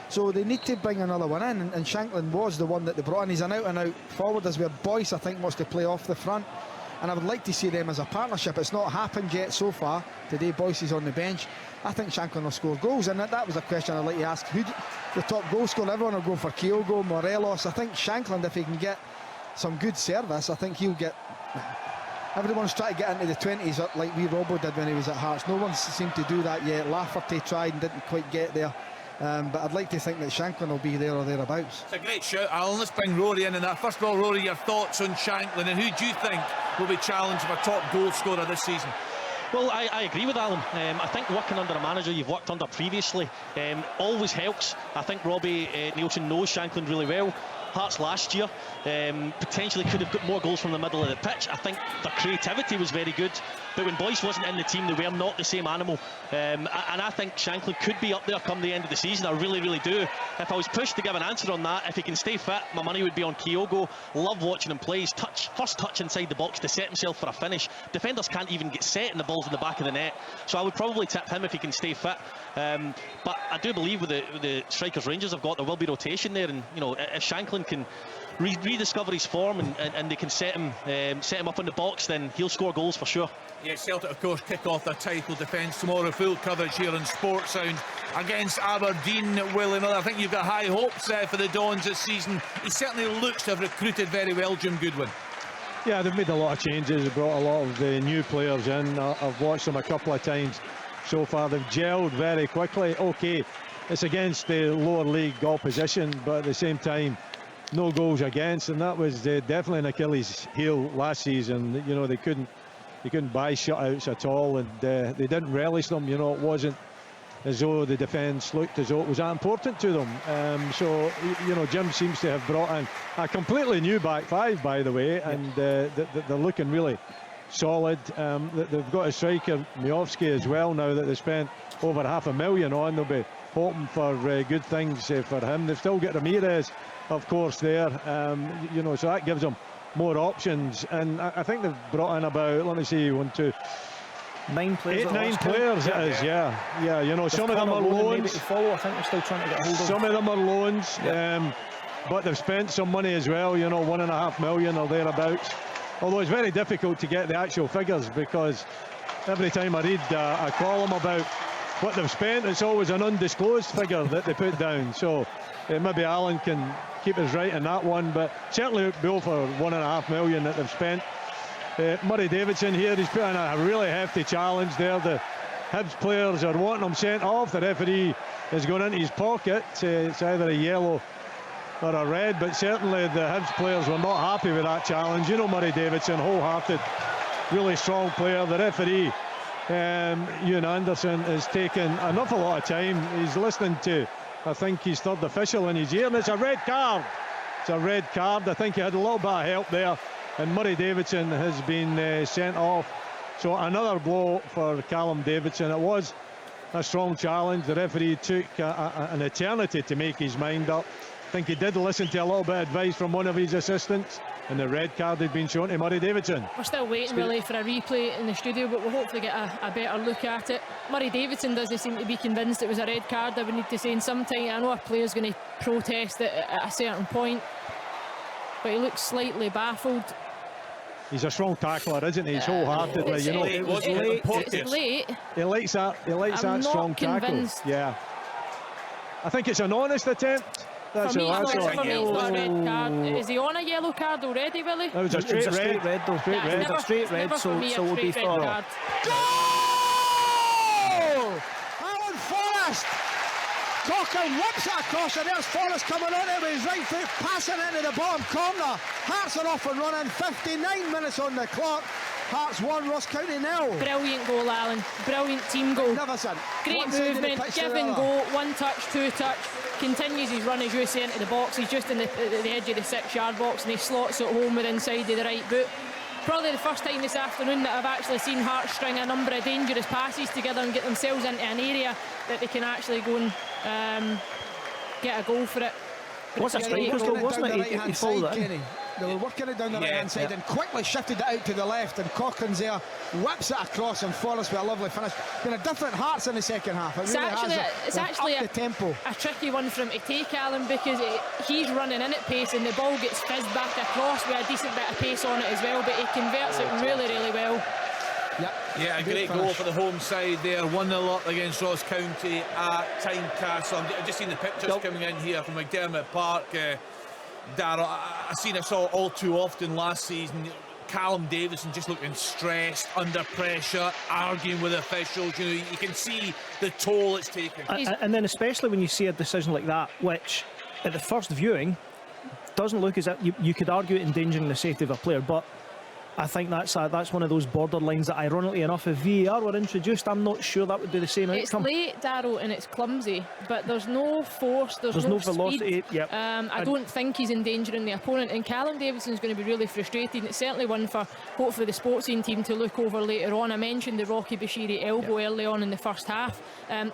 So they need to bring another one in, and Shankland was the one that they brought in. He's an out-and-out forward, as where Boyce, I think, wants to play off the front. And I would like to see them as a partnership. It's not happened yet so far. Today Boyce is on the bench. I think Shankland will score goals, and that was a question I'd like to ask. Who the top goal scorer? Everyone will go for Kyogo, Morelos. I think Shankland, if he can get some good service, I think he'll get... Everyone's trying to get into the 20s like wee Robbo did when he was at Hearts. No one's seemed to do that yet. Lafferty tried and didn't quite get there. But I'd like to think that Shankland will be there or thereabouts. It's a great shout, Alan. Let's bring Rory in that. First of all, Rory, your thoughts on Shankland, and who do you think will be challenged for top goal scorer this season? Well, I agree with Alan. I think working under a manager you've worked under previously always helps. I think Robbie Nielsen knows Shankland really well. Hearts last year potentially could have got more goals from the middle of the pitch. I think their creativity was very good, but when Boyce wasn't in the team, they were not the same animal. And I think Shankland could be up there come the end of the season. I really, really do. If I was pushed to give an answer on that, if he can stay fit, my money would be on Kyogo. Love watching him play. His first touch inside the box to set himself for a finish. Defenders can't even get set, and the ball's in the back of the net. So I would probably tip him if he can stay fit. But I do believe with the strikers Rangers have got, there will be rotation there, and you know, if Shankland can rediscover his form and they can set him up in the box, then he'll score goals for sure. Yeah, Celtic of course kick off their title defence tomorrow. Full coverage here on Sports Sound against Aberdeen. Willie Miller, I think you've got high hopes for the Dons this season. He certainly looks to have recruited very well, Jim Goodwin. Yeah, they've made a lot of changes. They brought a lot of new players in. I've watched them a couple of times so far. They've gelled very quickly. Okay, it's against the lower league opposition, but at the same time, no goals against, and that was definitely an Achilles heel last season. You know, they couldn't buy shutouts at all, and they didn't relish them. You know, it wasn't as though the defence looked as though it was that important to them. So, you know, Jim seems to have brought in a completely new back five, by the way, and they're looking really solid. They've got a striker, Miovski, as well now that they spent over $500,000 on. They'll be hoping for good things for him. They've still got Ramirez, of course, there. You know, so that gives them more options, and I think they've brought in about, let me see, 9 players. 9 players it is, yeah. You know, some of them are loans. I think they're still trying to get hold of. Some of them are loans, but they've spent some money as well. You know, $1.5 million or thereabouts. Although it's very difficult to get the actual figures, because every time I read a column about what they've spent, it's always an undisclosed figure that they put down. So maybe Alan can keep us right in that one, but certainly it would be over $1.5 million that they've spent. Murray Davidson here, he's put in a really hefty challenge there. The Hibs players are wanting him sent off. The referee has gone into his pocket. It's either a yellow or a red, but certainly the Hibs players were not happy with that challenge. You know, Murray Davidson, wholehearted, really strong player. The referee, Ewan Anderson, is taking an awful lot of time. He's listening to, I think, his third official in his ear, and it's a red card. It's a red card. I think he had a little bit of help there, and Murray Davidson has been sent off. So another blow for Callum Davidson. It was a strong challenge. The referee took an eternity to make his mind up. I think he did listen to a little bit of advice from one of his assistants, and the red card had been shown to Murray Davidson. We're still waiting really for a replay in the studio, but we'll hopefully get a better look at it. Murray Davidson doesn't seem to be convinced it was a red card. I would need to say in some time. I know a player's going to protest it at a certain point, but he looks slightly baffled. He's a strong tackler, isn't he? He's wholeheartedly, you know. It's late. He likes that strong tackle. Yeah. I think it's an honest attempt. For me, it's not a red card. Is he on a yellow card already, Willie? It was a straight red, though. Straight red, so will be for Goal! Alan Forrest! Cocker whips it across, and there's Forrest coming on it with his right foot, passing into the bottom corner. Hearts are off and running, 59 minutes on the clock. Hearts 1, Ross County 0. Brilliant goal, Alan. Brilliant team goal. Magnificent. Great movement, give and go, 1 touch, 2 touch. Continues his run, as you say, into the box. He's just at the edge of the 6-yard box and he slots it home with inside of the right boot. Probably the first time this afternoon that I've actually seen Hearts string a number of dangerous passes together and get themselves into an area that they can actually go and get a goal for it. What's a strike? Wasn't it? He followed it in. They were working it down the right-hand side and quickly shifted it out to the left, and Cochran's there, whips it across, and Forrest with a lovely finish. Been a different Hearts in the second half. It's actually the tempo. A tricky one for him to take, Alan, because he's running in at pace and the ball gets fizzed back across with a decent bit of pace on it as well, but he converts it really, really well. Yeah, a great goal for the home side there. 1-0 up against Ross County at Tynecastle. I've just seen the pictures coming in here from McDermott Park. Darryl, I seen us all too often last season. Callum Davison just looking stressed, under pressure, arguing with officials. You know, you can see the toll it's taken. And then especially when you see a decision like that, which at the first viewing doesn't look as if you could argue it endangering the safety of a player, but I think that's one of those borderlines that, ironically enough, if VAR were introduced, I'm not sure that would do the same outcome. It's late, Darryl, and it's clumsy, but there's no force, there's no velocity. Yep. I don't think he's endangering the opponent, and Callum Davidson's going to be really frustrated. It's certainly one for hopefully the sportsing team to look over later on. I mentioned the Rocky Bashiri elbow early on in the first half.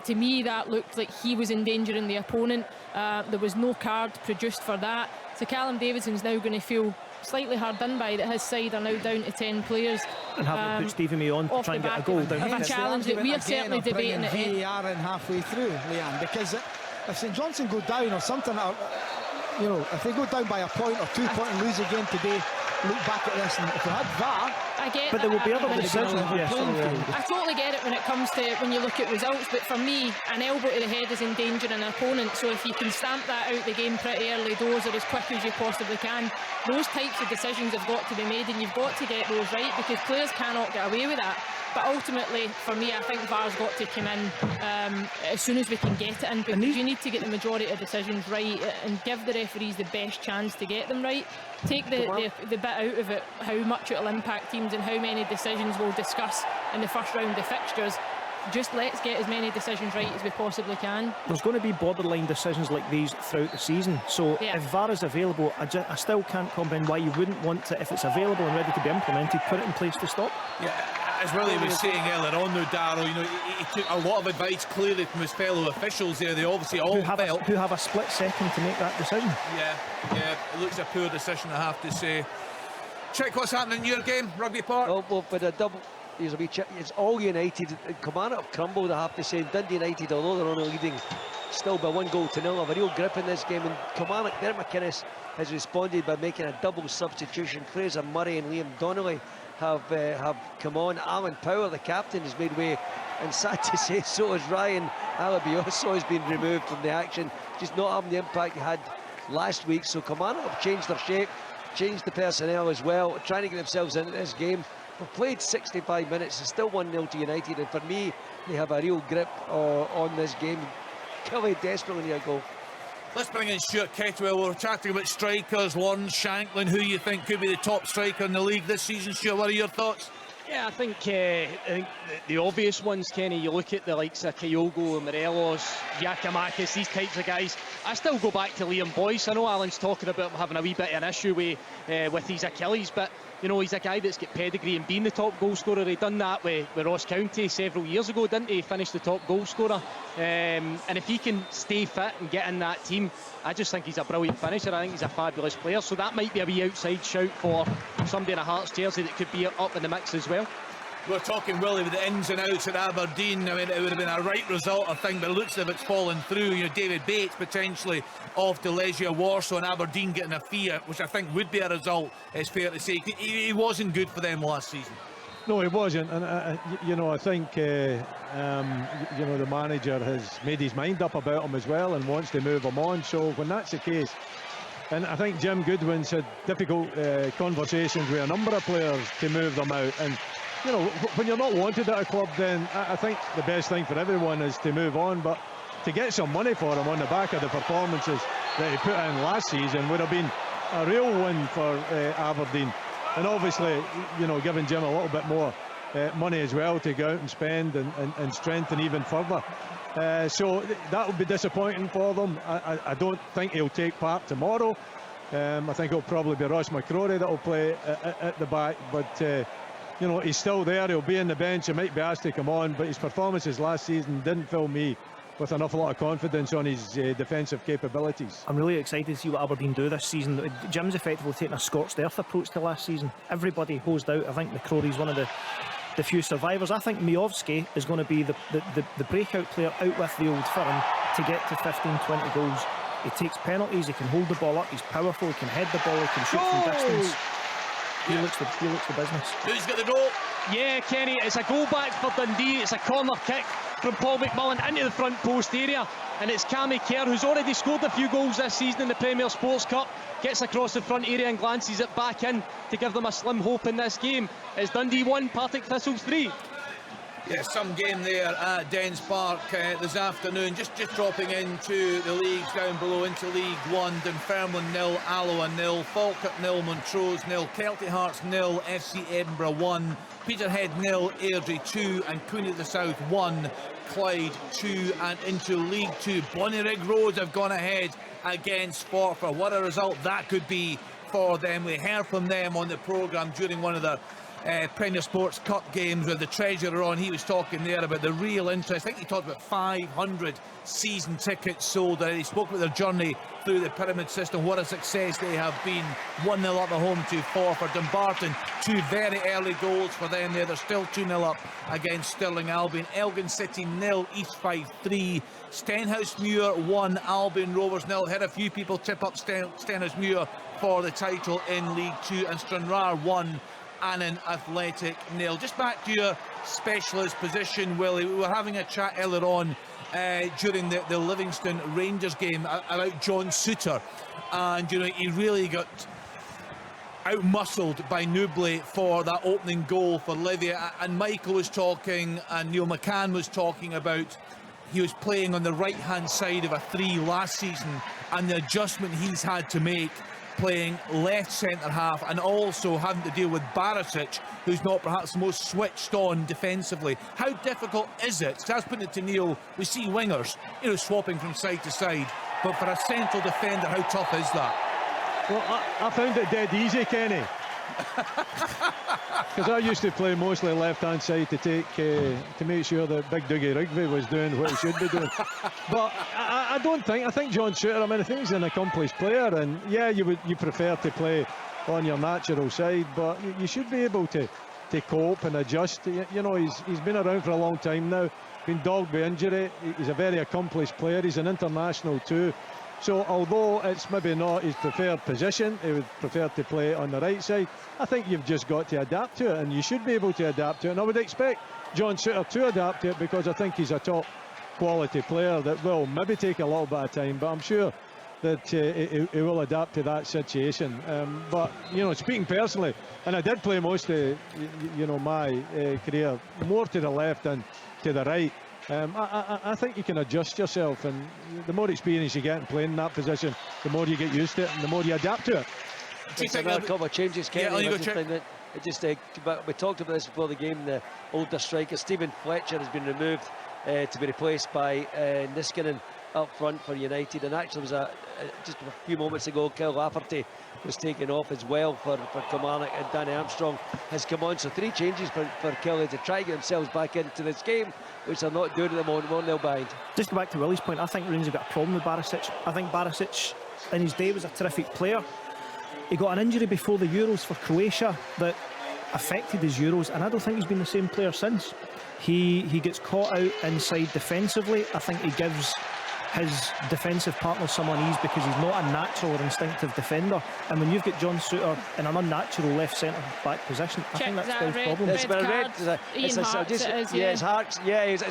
To me, that looked like he was endangering the opponent. There was no card produced for that, so Callum Davidson's now going to feel slightly hard done by that his side are now down to 10 players. And having put Stevie May on to try and get a goal down. Of a challenge that we are certainly debating it. VAR in halfway through, Leanne, because if St Johnstone go down or something, you know, if they go down by a point or 2 points and lose again today, look back at this, and if we had VAR, I get but there will be other decisions. I totally get it when it comes to when you look at results, but for me, an elbow to the head is endangering an opponent. So if you can stamp that out the game pretty early doors or as quick as you possibly can, those types of decisions have got to be made, and you've got to get those right, because players cannot get away with that. But ultimately, for me, I think VAR's got to come in as soon as we can get it in, because you need to get the majority of decisions right and give the referees the best chance to get them right. Take the bit out of it, how much it will impact teams and how many decisions we'll discuss in the first round of fixtures. Just let's get as many decisions right as we possibly can. There's going to be borderline decisions like these throughout the season, so if VAR is available, I still can't comprehend why you wouldn't want to, if it's available and ready to be implemented, put it in place to stop. Yeah, as Willie was saying earlier on though, Darryl, you know, he took a lot of advice clearly from his fellow officials there. They obviously all who have a split second to make that decision. Yeah, it looks a poor decision, I have to say. Check what's happening in your game, Rugby Park. Well, with a double, there's a wee check. It's all United. Kilmarnock have crumbled, I have to say. Dundee United, although they're only leading still by 1-0, have a real grip in this game. And Kilmarnock, Derek McInnes has responded by making a double substitution. Fraser Murray and Liam Donnelly have come on. Alan Power, the captain, has made way, and sad to say, so has Ryan Alabioso has been removed from the action, just not having the impact he had last week. So Kilmarnock have changed their shape, changed the personnel as well, trying to get themselves into this game. We've played 65 minutes, it's still 1-0 to United, and for me, they have a real grip on this game. Kelly desperately need a goal. Let's bring in Stuart Kettlewell. We're chatting about strikers. Lawrence Shanklin, who you think could be the top striker in the league this season. Stuart, what are your thoughts? Yeah, I think the obvious ones, Kenny, you look at the likes of Kyogo, Morelos, Giacomakis, these types of guys. I still go back to Liam Boyce. I know Alan's talking about him having a wee bit of an issue with his Achilles, but you know, he's a guy that's got pedigree and been the top goal scorer. He done that with Ross County several years ago, didn't he? Finished the top goal scorer. And if he can stay fit and get in that team, I just think he's a brilliant finisher. I think he's a fabulous player. So that might be a wee outside shout for somebody in a Hearts jersey that could be up in the mix as well. We're talking, Willie, with the ins and outs at Aberdeen. I mean, it would have been a right result, I think, but it looks as if it's fallen through. You know, David Bates potentially off to Legia Warsaw, and Aberdeen getting a fee, which I think would be a result, it's fair to say. He wasn't good for them last season. No, he wasn't, and you know, I think you know, the manager has made his mind up about him as well and wants to move him on. So when that's the case, and I think Jim Goodwin's had difficult conversations with a number of players to move them out, and you know, when you're not wanted at a club, then I think the best thing for everyone is to move on. But to get some money for him on the back of the performances that he put in last season would have been a real win for Aberdeen. and obviously, you know, giving Jim a little bit more money as well to go out and spend and strengthen even further. So that will be disappointing for them. I don't think he'll take part tomorrow. I think it'll probably be Ross McCrory that will play at the back, but you know, he's still there. He'll be in the bench. He might be asked to come on, but his performances last season didn't fill me with an awful lot of confidence on his defensive capabilities. I'm really excited to see what Aberdeen do this season. Jim's effectively taking a scorched earth approach to last season. Everybody hosed out. I think McCrory's one of the few survivors. I think Miovski is going to be the breakout player out with the old firm to get to 15-20 goals. He takes penalties, he can hold the ball up, he's powerful, he can head the ball, he can shoot from distance. He looks the business. Who's got the goal? Yeah, Kenny, it's a goal back for Dundee. It's a corner kick from Paul McMullen into the front post area, and it's Cammy Kerr, who's already scored a few goals this season in the Premier Sports Cup, gets across the front area and glances it back in to give them a slim hope in this game. It's Dundee 1, Partick Thistles 3. Yeah, some game there at Dens Park this afternoon. Just dropping into the leagues down below, into League One. Dunfermline 0, Alloa 0, Falkirk 0, Montrose 0, Kelty Hearts 0, FC Edinburgh 1, Peterhead 0, Airdrie 2, and Queen of the South 1, Clyde 2. And into League 2, Bonnyrigg Rose have gone ahead against Forfar. What a result that could be for them. We heard from them on the programme during one of the Premier Sports Cup games with the treasurer on. He was talking there about the real interest. I think he talked about 500 season tickets sold. He spoke about their journey through the pyramid system. What a success they have been. 1-0 up at home to Forfar. Dumbarton, 2 very early goals for them there. They're still 2-0 up against Stirling Albion. Elgin City 0, East Fife 3, Stenhousemuir 1, Albion Rovers 0. Had a few people tip up Stenhousemuir for the title in League 2, and Stranraer 1, Annan Athletic 0. Just back to your specialist position, Willie. We were having a chat earlier on during the Livingston Rangers game about John Souttar, and you know, he really got out-muscled by Nubly for that opening goal for Livy. And Michael was talking, and Neil McCann was talking about he was playing on the right-hand side of a 3 last season, and the adjustment he's had to make playing left centre-half, and also having to deal with Barisic, who's not perhaps the most switched on defensively. How difficult is it? So I was putting it to Neil, we see wingers, you know, swapping from side to side, but for a central defender, how tough is that? Well, I found it dead easy, Kenny. Because I used to play mostly left-hand side to make sure that Big Dougie Rigby was doing what he should be doing. But I think John Souttar, I mean, I think he's an accomplished player, and yeah, you prefer to play on your natural side, but you should be able to cope and adjust. You know, he's been around for a long time now, been dogged by injury. He's a very accomplished player. He's an international too. So although it's maybe not his preferred position, he would prefer to play on the right side, I think you've just got to adapt to it, and you should be able to adapt to it. And I would expect John Souttar to adapt to it, because I think he's a top quality player that will maybe take a little bit of time, but I'm sure that he will adapt to that situation. But, you know, speaking personally, and I did play most of, you know, my career more to the left than to the right, I think you can adjust yourself, and the more experience you get in playing in that position, the more you get used to it and the more you adapt to it. It's another couple of changes, Kenny. Yeah, we talked about this before the game. The older striker Stephen Fletcher has been removed to be replaced by Niskanen up front for United, and actually was just a few moments ago Kyle Lafferty was taken off as well for Kilmarnock, and Danny Armstrong has come on. So 3 changes for Kelly to try to get themselves back into this game, which they're not doing at the moment. 1-0 behind. Just go back to Willie's point, I think Rangers have got a problem with Barisic. I think Barisic in his day was a terrific player. He got an injury before the Euros for Croatia that affected his Euros, and I don't think he's been the same player since. He gets caught out inside defensively. I think he gives his defensive partner some unease because he's not a natural or instinctive defender, and when you've got John Souttar in an unnatural left centre back position, I think that's Bill's problem. It's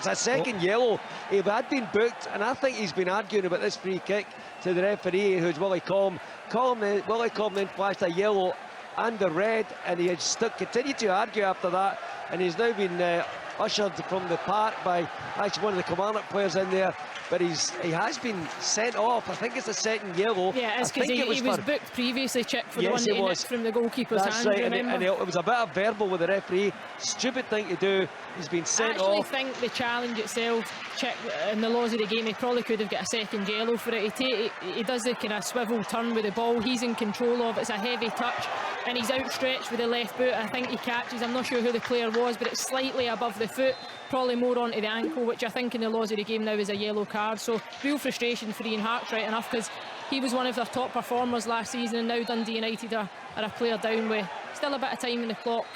a second yellow. He had been booked, and I think he's been arguing about this free kick to the referee, who's Willie Collum. Willie Collum then flashed a yellow and a red, and he had continued to argue after that, and he's now been ushered from the park by actually one of the Kilmarnock players in there. But he has been sent off. I think it's the second yellow. Yeah, it's because he was booked previously, Chick, for the one that he nicked from the goalkeeper's hand. Right, remember? and it was a bit of verbal with the referee. Stupid thing to do. He's been sent off. I actually think the challenge itself, Chick, in the laws of the game, he probably could have got a second yellow for it. He does the kind of swivel turn with the ball. He's in control of it. It's a heavy touch, and he's outstretched with the left boot. I think he catches. I'm not sure who the player was, but it's slightly above the foot, probably more onto the ankle, which I think in the laws of the game now is a yellow card. So real frustration for Ian Hart's, right enough, because he was one of their top performers last season, and now Dundee United are a player down with still a bit of time in the clock.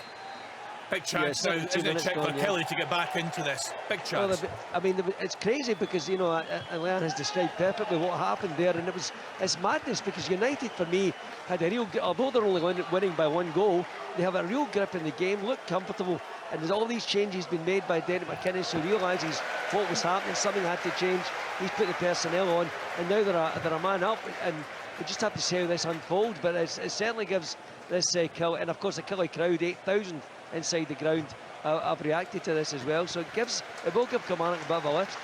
Big chance now, isn't it, Chick, for Kelly to get back into this? Big chance. Well, I mean, it's crazy because, you know, Leanne has described perfectly what happened there, and it's madness because United, for me, had a real, although they're only winning by 1 goal, they have a real grip in the game, look comfortable, and there's all these changes been made by Derek McInnes, who realises what was happening, something had to change. He's put the personnel on, and now they're a man up, and we just have to see how this unfolds. But it certainly gives this Killie, and of course the Killie crowd, 8,000 inside the ground, have reacted to this as well. So it will give Kilmarnock a bit of a lift.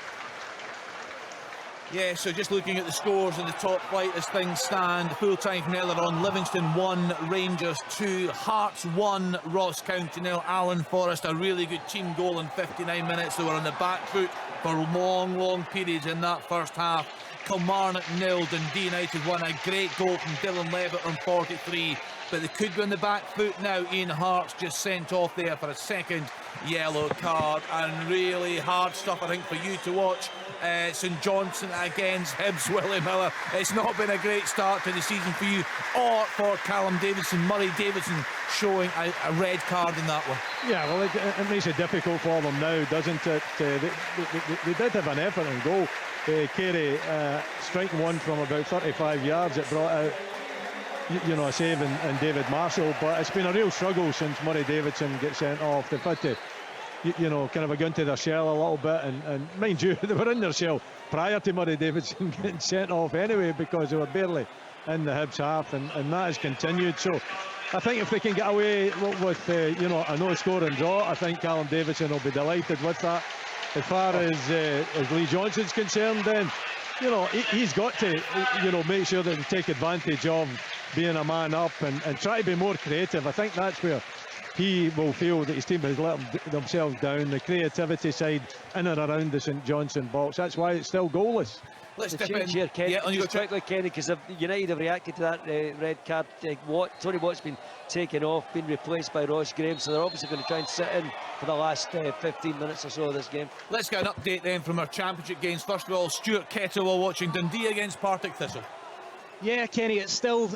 Yeah, so just looking at the scores in the top flight as things stand, full-time from earlier on, Livingston 1, Rangers 2, Hearts 1, Ross County 0, Alan Forrest, a really good team goal in 59 minutes. They were on the back foot for long periods in that first half. Kilmarnock 0, Dundee United 1, a great goal from Dylan Levitt on 43, but they could be on the back foot now. Ian Hart's just sent off there for a second yellow card, and really hard stuff, I think, for you to watch. St Johnstone against Hibs, Willie Miller. It's not been a great start to the season for you or for Callum Davidson. Murray Davidson showing a red card in that one. Yeah, well, it makes it difficult for them now, doesn't it? They did have an effort in goal. Carey striking one from about 35 yards. It brought out, you know, a save in David Marshall, but it's been a real struggle since Murray Davidson gets sent off. They've had to, you know, kind of go into their shell a little bit, and mind you, they were in their shell prior to Murray Davidson getting sent off anyway, because they were barely in the Hibs half, and that has continued. So I think if they can get away with you know, a no-scoring draw, I think Callum Davidson will be delighted with that. As far as Lee Johnson's concerned, then, you know, he's got to, you know, make sure that they take advantage of being a man up and try to be more creative. I think that's where he will feel that his team has let themselves down, the creativity side in and around the St Johnstone box. That's why it's still goalless. Let's step in here, Kenny. Yeah, just quickly, Kenny, because United have reacted to that red card. Tony Watt's been taken off, been replaced by Ross Graham, so they're obviously going to try and sit in for the last 15 minutes or so of this game. Let's get an update then from our championship games. First of all, Stuart Kettlewell watching Dundee against Partick Thistle. Yeah, Kenny, it's still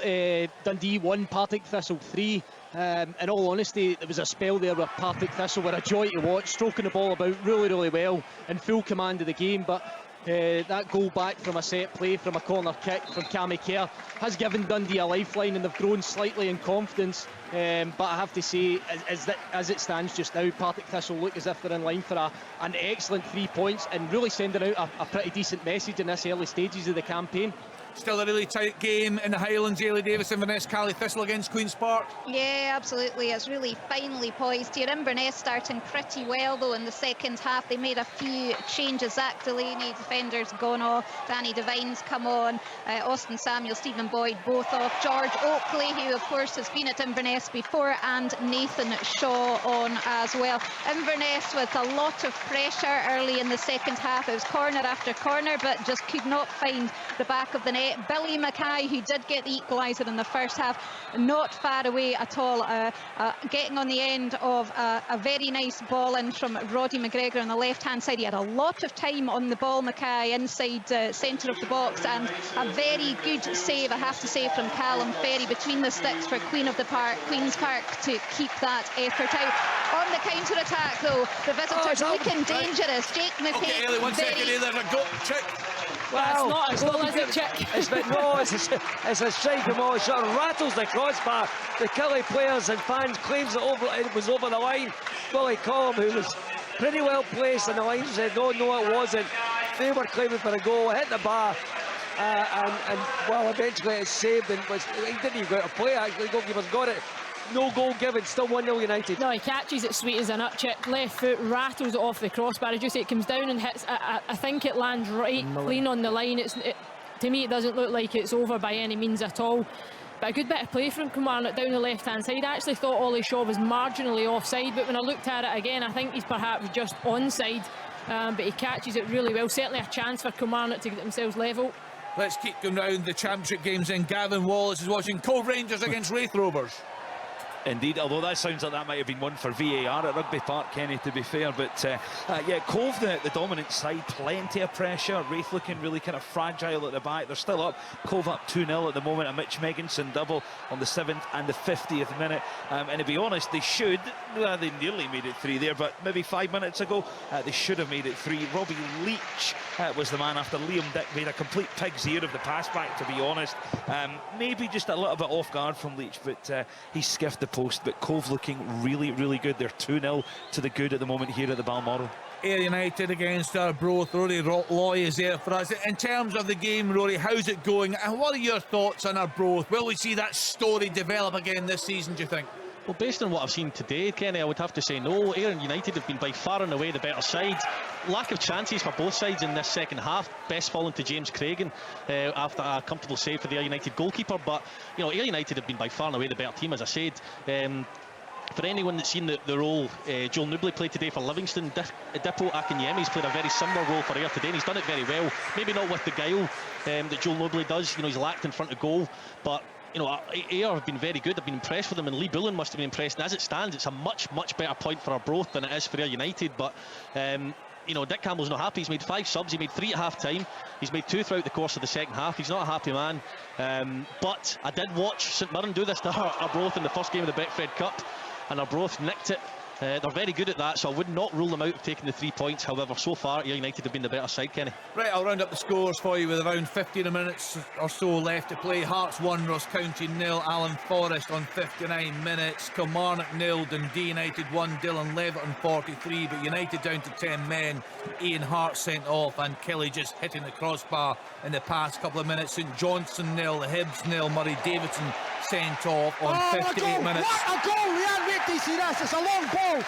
Dundee 1, Partick Thistle 3. In all honesty, there was a spell there where Partick Thistle were a joy to watch, stroking the ball about really well, in full command of the game, but that goal back from a set play, from a corner kick from Cammy Kerr, has given Dundee a lifeline, and they've grown slightly in confidence. But I have to say, as it stands just now, Partick Thistle look as if they're in line for an excellent 3 points, and really sending out a pretty decent message in this early stages of the campaign. Still a really tight game in the Highlands. Ailey Davis, Inverness, Cally Thistle against Queen's Park. Yeah, absolutely. It's really finely poised here. Inverness starting pretty well, though, in the second half. They made a few changes. Zach Delaney, defenders, gone off. Danny Devine's come on. Austin Samuel, Stephen Boyd, both off. George Oakley, who, of course, has been at Inverness before, and Nathan Shaw on as well. Inverness with a lot of pressure early in the second half. It was corner after corner, but just could not find the back of the net. Billy Mackay, who did get the equaliser in the first half, not far away at all, getting on the end of a very nice ball in from Roddy McGregor on the left hand side. He had a lot of time on the ball, Mackay, inside centre of the box, and a very good save, I have to say, from Callum Ferry between the sticks for Queen's Park to keep that effort out. On the counter attack, though, the visitors looking dangerous. Jake McKay. Okay, Ellie, 1 second here, there's a goal. Check. Well, it's not a goal, is it, Chick? It's a strike from all shot, rattles the crossbar. The Killie players and fans claims it was over the line. Willie Collum, who was pretty well placed on the line, said no, it wasn't. They were claiming for a goal, hit the bar, and well, eventually it's saved, and he didn't even go out of play. Actually, the goalkeeper's got it. no goal given, still 1-0 United. No, he catches it sweet as a nut chip, left foot, rattles it off the crossbar. As you say, it comes down and hits. I think it lands right clean on the line. To me, it doesn't look like it's over by any means at all. But a good bit of play from Kilmarnock down the left-hand side. I actually thought Ollie Shaw was marginally offside, but when I looked at it again, I think he's perhaps just onside. But he catches it really well. Certainly a chance for Kilmarnock to get themselves level. Let's keep going round the championship games then. Gavin Wallace is watching Cove Rangers against Wraith Rovers. Indeed, although that sounds like that might have been one for VAR at Rugby Park, Kenny, to be fair. But yeah, Cove, the dominant side, plenty of pressure. Wraith looking really kind of fragile at the back. They're still up. Cove up 2-0 at the moment. A Mitch Megginson double on the 7th and the 50th minute. And to be honest, they should. They nearly made it 3 there, but maybe 5 minutes ago, they should have made it 3. Robbie Leach was the man after Liam Dick made a complete pig's ear of the pass back, to be honest. Maybe just a little bit off guard from Leach, but he skiffed the post. But Cove looking really, really good. They're 2-0 to the good at the moment here at the Balmoral. Ayr United against Arbroath. Rory Loy is there for us. In terms of the game, Rory, how's it going? And what are your thoughts on Arbroath? Will we see that story develop again this season, do you think? Well, based on what I've seen today, Kenny, I would have to say no. Ayr United have been by far and away the better side. Lack of chances for both sides in this second half. Best falling to James Craigan after a comfortable save for the Ayr United goalkeeper. But, you know, Ayr United have been by far and away the better team, as I said. For anyone that's seen the role Joel Newbley played today for Livingston, Dippo Akinyemi's played a very similar role for Ayr today, and he's done it very well. Maybe not with the guile that Joel Newbley does. You know, he's lacked in front of goal, but you know, Ayr have been very good. I've been impressed with them, and Lee Bullen must have been impressed. And as it stands, it's a much better point for Arbroath than it is for Ayr United. But you know, Dick Campbell's not happy. He's made 5 subs. He made 3 at half time. He's made 2 throughout the course of the second half. He's not a happy man. But I did watch St Mirren do this to Arbroath in the first game of the Betfred Cup, and Arbroath nicked it. They're very good at that, so I would not rule them out of taking the 3 points. However, so far, Ayr United have been the better side, Kenny. Right, I'll round up the scores for you with around 15 minutes or so left to play. Hearts 1, Ross County 0, Alan Forrest on 59 minutes. Kilmarnock 0, Dundee United 1, Dylan Levitt on 43, but United down to 10 men. Ian Hart sent off, and Kelly just hitting the crossbar in the past couple of minutes. St Johnstone 0, Hibs 0, Murray Davidson sent off on 58 minutes. What a goal! We had wait to see this. It's a long ball.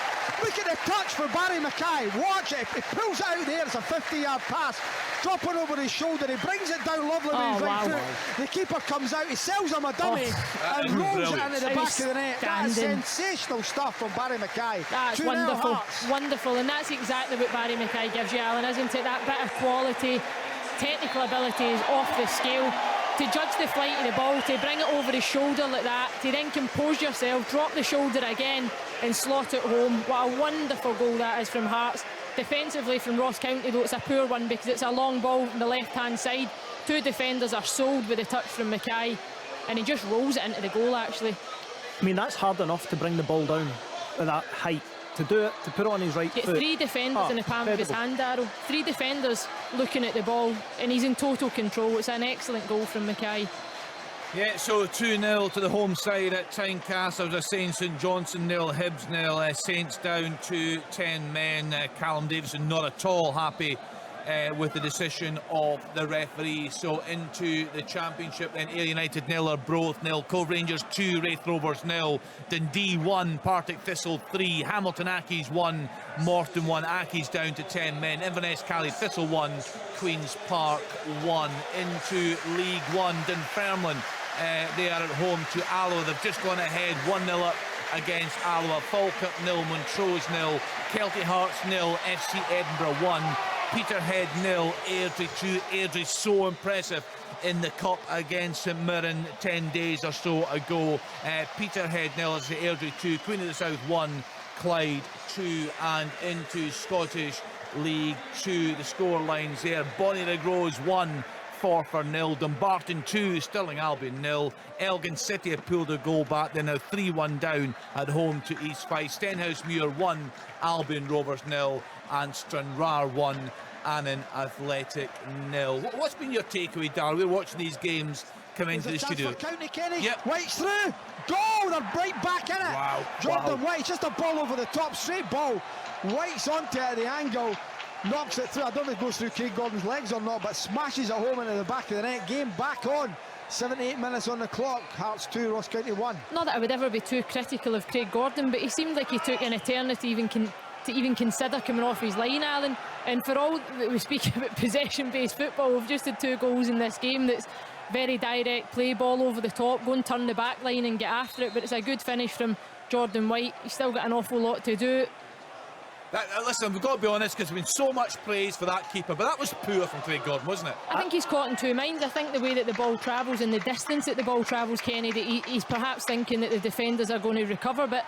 Look at the touch for Barry Mackay. Watch it. He pulls it out there. It's a 50-yard pass. Dropping over his shoulder. He brings it down lovely with his right foot. The keeper comes out. He sells him a dummy and rolls it into the back of the net. That's sensational stuff from Barry Mackay. That's wonderful. Wonderful. And that's exactly what Barry Mackay gives you, Alan, isn't it? That bit of quality, technical abilities off the scale. To judge the flight of the ball, to bring it over his shoulder like that, to then compose yourself, drop the shoulder again and slot it home. What a wonderful goal that is from Hearts. Defensively from Ross County, though, it's a poor one because it's a long ball on the left-hand side. 2 defenders are sold with a touch from Mackay, and he just rolls it into the goal, actually. I mean, that's hard enough to bring the ball down at that height. To do it, to put it on his right Get foot. 3 defenders in the palm of his hand, Darryl. 3 defenders looking at the ball, and he's in total control. It's an excellent goal from Mackay. Yeah, so 2-0 to the home side at Tynecastle. As I was saying, St Johnstone 0, Hibs 0, Saints down to 10 men. Callum Davison not at all happy with the decision of the referee. So into the championship then, Ayr United 0, Arbroath 0, Cove Rangers 2, Wraith Rovers 0, Dundee 1, Partick Thistle 3, Hamilton Accies 1, Morton 1, Accies down to 10 men, Inverness Cally Thistle 1, Queen's Park 1. Into League 1, Dunfermline, they are at home to Alloa. They've just gone ahead 1-0 up against Alloa. Falkirk 0, Montrose 0, Kelty Hearts 0, FC Edinburgh 1, Peterhead 0, Airdrie 2. Airdrie so impressive in the cup against St Mirren 10 days or so ago. Peterhead 0, as the Airdrie 2, Queen of the South 1, Clyde 2. And into Scottish League 2, the score lines there: Bonnyrigg Rose 1, Forfar 0, Dumbarton 2, Stirling Albion 0, Elgin City have pulled a goal back. They're now 3-1 down at home to East Fife. Stenhousemuir 1, Albion Rovers 0, and Stranraer 1, Annan Athletic 0. What's been your takeaway, Darryl? We're watching these games come into the studio. County, Kenny. Yep. White's through. Goal! They're right back in it. Wow. Jordan White, just a ball over the top, straight ball. White's onto it at the angle, knocks it through. I don't know if it goes through Craig Gordon's legs or not, but smashes it home into the back of the net. Game back on 78 minutes on the clock. Hearts 2, Ross County 1. Not that I would ever be too critical of Craig Gordon, but he seemed like he took an eternity to even consider coming off his line, Alan. And for all that we speak about possession-based football, we've just had 2 goals in this game that's very direct play, ball over the top, go and turn the back line and get after it. But it's a good finish from Jordan White. He's still got an awful lot to do. Listen, we've got to be honest, because there's been so much praise for that keeper, but that was poor from Craig Gordon, wasn't it? I think he's caught in 2 minds. I think the way that the ball travels and the distance that the ball travels, Kenny, that he's perhaps thinking that the defenders are going to recover, but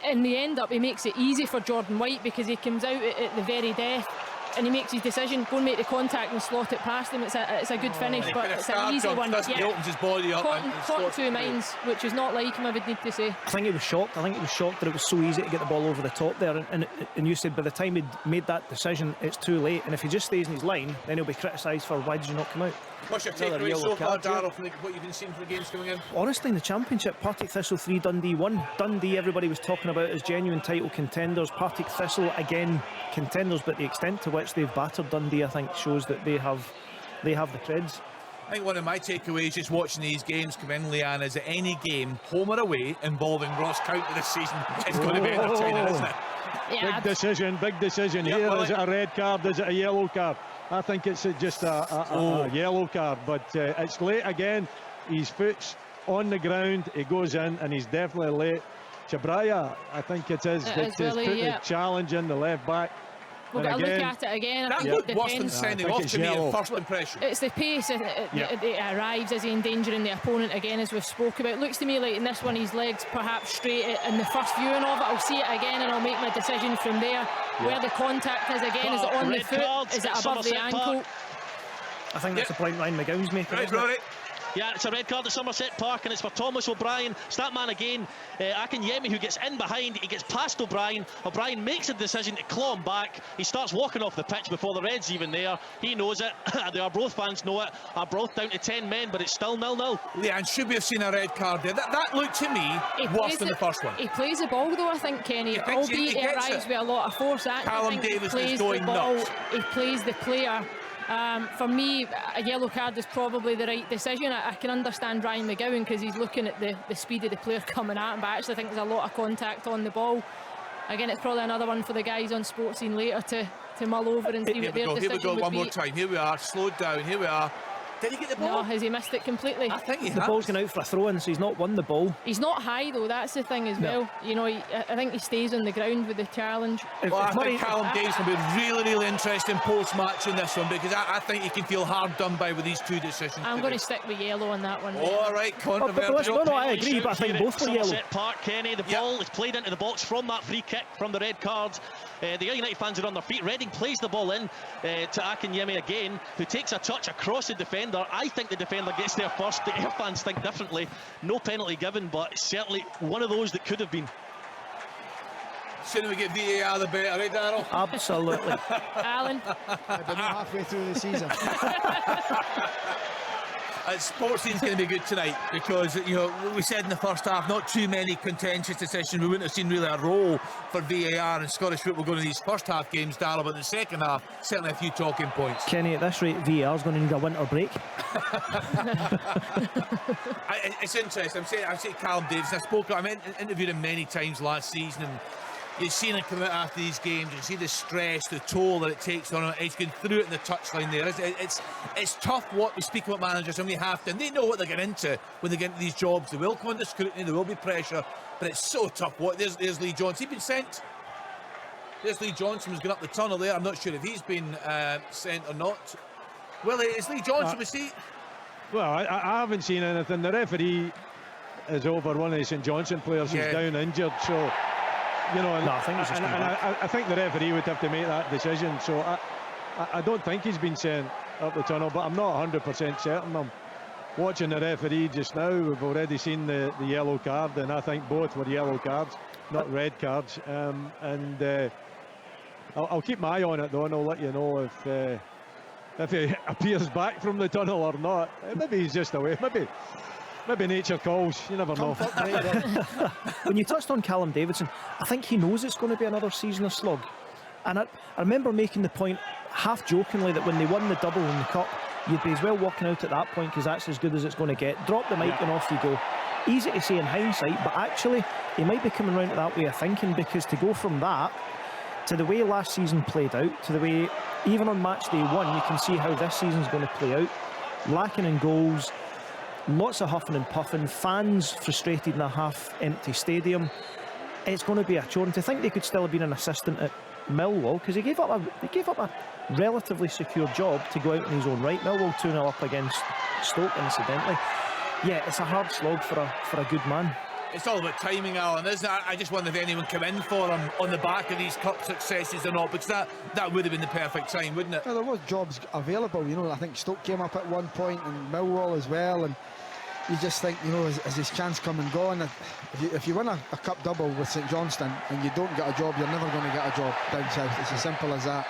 in the end up he makes it easy for Jordan White, because he comes out at the very death and he makes his decision, go and make the contact and slot it past him. It's a good finish, but it's an easy one. He opens his body up. Caught in 2 minds, which is not like him, I would need to say. I think he was shocked. I think he was shocked that it was so easy to get the ball over the top there. And you said by the time he'd made that decision, it's too late. And if he just stays in his line, then he'll be criticised for why did you not come out. What's your takeaway so far, Darryl, from what you've been seeing from the games coming in? Honestly, in the Championship, Partick Thistle 3, Dundee 1. Dundee, everybody was talking about as genuine title contenders. Partick Thistle, again, contenders, but the extent to which they've battered Dundee, I think, shows that they have the creds. I think one of my takeaways just watching these games come in, Leanne, is that any game, home or away, involving Ross County this season is going to be entertaining, isn't it? Yeah, Big decision here. Is it a red card? Is it a yellow card? I think it's just a yellow card, but it's late again. His foot's on the ground, he goes in, and he's definitely late. Chabraya, I think it is, that has put the challenge in the left back. We've got to look at it again. That looked worse than sending off to me at first impression. It's the pace, it arrives as he endangering the opponent again, as we've spoke about. Looks to me like in this one his legs perhaps straight in the first viewing of it. I'll see it again and I'll make my decision from there. Where the contact is again, is it on the foot? Is it above the ankle? I think that's the point Ryan McGowan's making. Right, Rory. Yeah, it's a red card at Somerset Park, and it's for Thomas O'Brien. It's that man again, Akinyemi, who gets in behind. He gets past O'Brien. O'Brien makes a decision to claw him back. He starts walking off the pitch before the red's even there. He knows it. The Arbroath fans know it. Arbroath down to 10 men, but it's still 0-0. Yeah, and should we have seen a red card there? That looked to me worse than the first one. He plays the ball though, I think, Kenny. Albeit he arrives with a lot of force. Callum Davis is going nuts. He plays the player. For me, a yellow card is probably the right decision. I can understand Ryan McGowan because he's looking at the speed of the player coming at him, but I actually think there's a lot of contact on the ball. Again, it's probably another one for the guys on Sports Scene later to mull over and see what their decision would be. Here we go, one more time. Here we are, slowed down, here we are. Did he get the ball? No, has he missed it completely? I think he has. The ball's gone out for a throw-in, so he's not won the ball. He's not high though, that's the thing as well. You know, I think he stays on the ground with the challenge. I think Callum Davis will be really interesting post-match in this one, because I think he can feel hard done by with these 2 decisions. I'm going to stick with yellow on that one. All right, controversial. No, I agree, but I think both were yellow. Somerset Park, Kenny, the ball is played into the box from that free kick from the red card. The United fans are on their feet. Reading plays the ball in to Akinyemi again, who takes a touch across the defender. I think the defender gets there first. The Ayr fans think differently. No penalty given, but certainly one of those that could have been. Sooner we get VAR the better, right, Darryl? Absolutely. Alan. But not halfway through the season. Sports Scene's going to be good tonight, because we said in the first half not too many contentious decisions. We wouldn't have seen really a role for VAR and Scottish football going to these first half games, Darryl, but in the second half certainly a few talking points. Kenny, at this rate VAR's going to need a winter break. It's interesting. I'm saying Callum Davis. I interviewed him many times last season, and you've seen him come out after these games. You see the stress, the toll that it takes on him. He's going through it in the touchline there. It's tough what we speak about managers, and we have to. And they know what they're getting into when they get into these jobs. They will come under scrutiny, there will be pressure, but it's so tough. There's Lee Johnson. He's been sent. There's Lee Johnson who's going up the tunnel there. I'm not sure if he's been sent or not. Well, is Lee Johnson, we see? Well, I haven't seen anything. The referee is over one of the St Johnstone players who's down injured, so. I think the referee would have to make that decision. So I don't think he's been sent up the tunnel, but I'm not 100% certain. I'm watching the referee just now. We've already seen the yellow card, and I think both were yellow cards, not red cards. I'll keep my eye on it though, and I'll let you know if he appears back from the tunnel or not. Maybe he's just away. Maybe nature calls, you never know. When you touched on Callum Davidson, I think he knows it's going to be another season of slog. And I remember making the point, half jokingly, that when they won the double in the Cup, you'd be as well walking out at that point, because that's as good as it's going to get. Drop the mic and off you go. Easy to say in hindsight, but actually he might be coming round to that way of thinking, because to go from that to the way last season played out, to the way even on match day 1 you can see how this season's going to play out. Lacking in goals, lots of huffing and puffing, fans frustrated in a half-empty stadium. It's going to be a chore, and to think they could still have been an assistant at Millwall, because he gave up a relatively secure job to go out in his own right. Millwall 2-0 up against Stoke, incidentally. Yeah, it's a hard slog for a good man. It's all about timing, Alan, isn't it? I just wonder if anyone come in for him on the back of these cup successes or not, because that would have been the perfect time, wouldn't it? Well, there was jobs available, you know. I think Stoke came up at one point, and Millwall as well, and you just think, you know, is his chance come and gone? If you win a cup double with St Johnstone and you don't get a job, you're never going to get a job down south. It's as simple as that.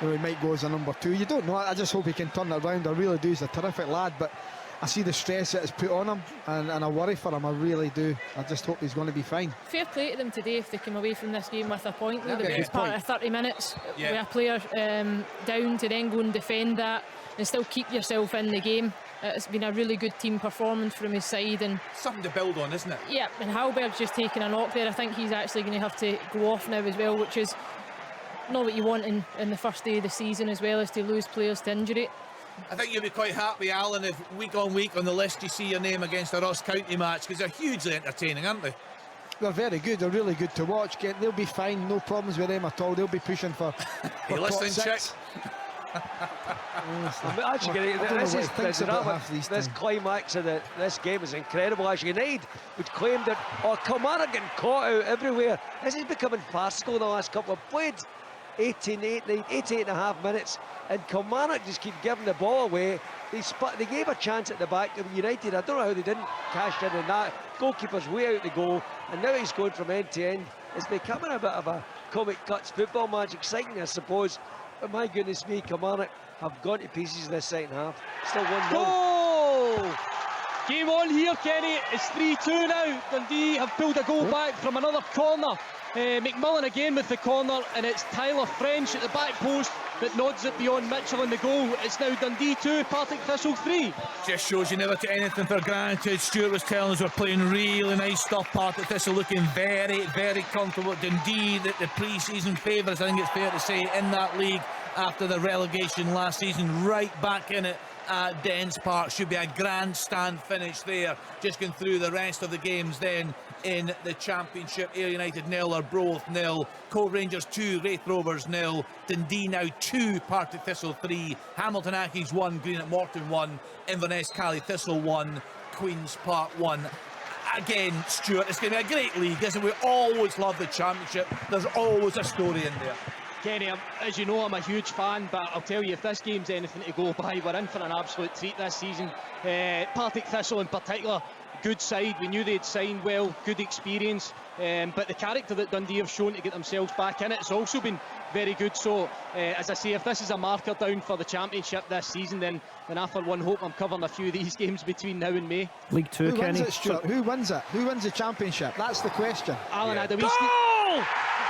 You know, he might go as a number 2. You don't know. I just hope he can turn it around. I really do. He's a terrific lad, but I see the stress that is put on him, and I worry for him. I really do. I just hope he's going to be fine. Fair play to them today if they come away from this game with a point. Yeah, The best part of 30 minutes with a player down to then go and defend that and still keep yourself in the game. It's been a really good team performance from his side, and something to build on, isn't it? Yeah, and Halberg's just taking a knock there. I think he's actually going to have to go off now as well, which is not what you want in the first day of the season, as well as to lose players to injury. I think you'll be quite happy, Alan, if week on week on the list you see your name against a Ross County match, because they're hugely entertaining, aren't they? They're very good. They're really good to watch. They'll be fine. No problems with them at all. They'll be pushing for hey, listening, Chick. Actually, this climax of this game is incredible. As United would claim that Kilmarnock getting caught out everywhere. This is becoming farcical the last couple of played 88.5 minutes, and Kilmarnock just keep giving the ball away. They gave a chance at the back to United. I don't know how they didn't cash in on that. Goalkeeper's way out the goal, and now he's going from end to end. It's becoming a bit of a comic cuts football match. Exciting, I suppose. But my goodness me, Kilmarnock have gone to pieces in the second half. Still 1-0. Goal! Game on here, Kenny. It's 3-2 now. Dundee have pulled a goal back from another corner. McMillan again with the corner, and it's Tyler French at the back post that nods it beyond Mitchell in the goal. It's now Dundee 2, Partick Thistle 3. Just shows you never take anything for granted. Stuart was telling us we're playing really nice stuff. Partick Thistle looking very, very comfortable. Dundee, the pre-season favourites, I think it's fair to say, in that league after the relegation last season, right back in it at Dens Park. Should be a grandstand finish there. Just going through the rest of the games then in the Championship. Ayr United 0, Arbroath 0, Cove Rangers 2, Wraith Rovers 0, Dundee now 2, Partick Thistle 3, Hamilton Accies 1, Greenock Morton 1, Inverness Cally Thistle 1, Queen's Park 1. Again, Stuart, it's going to be a great league, isn't it? We always love the Championship. There's always a story in there. Kenny, as you know, I'm a huge fan, but I'll tell you, if this game's anything to go by, we're in for an absolute treat this season. Partick Thistle in particular, good side. We knew they'd signed well, good experience, but the character that Dundee have shown to get themselves back in it's also been very good. So as I say, if this is a marker down for the Championship this season, then I for one hope I'm covering a few of these games between now and May. League 2, Who Kenny. wins it, Stuart? Who wins it? Who wins the Championship? That's the question. Alan had a wee Goal!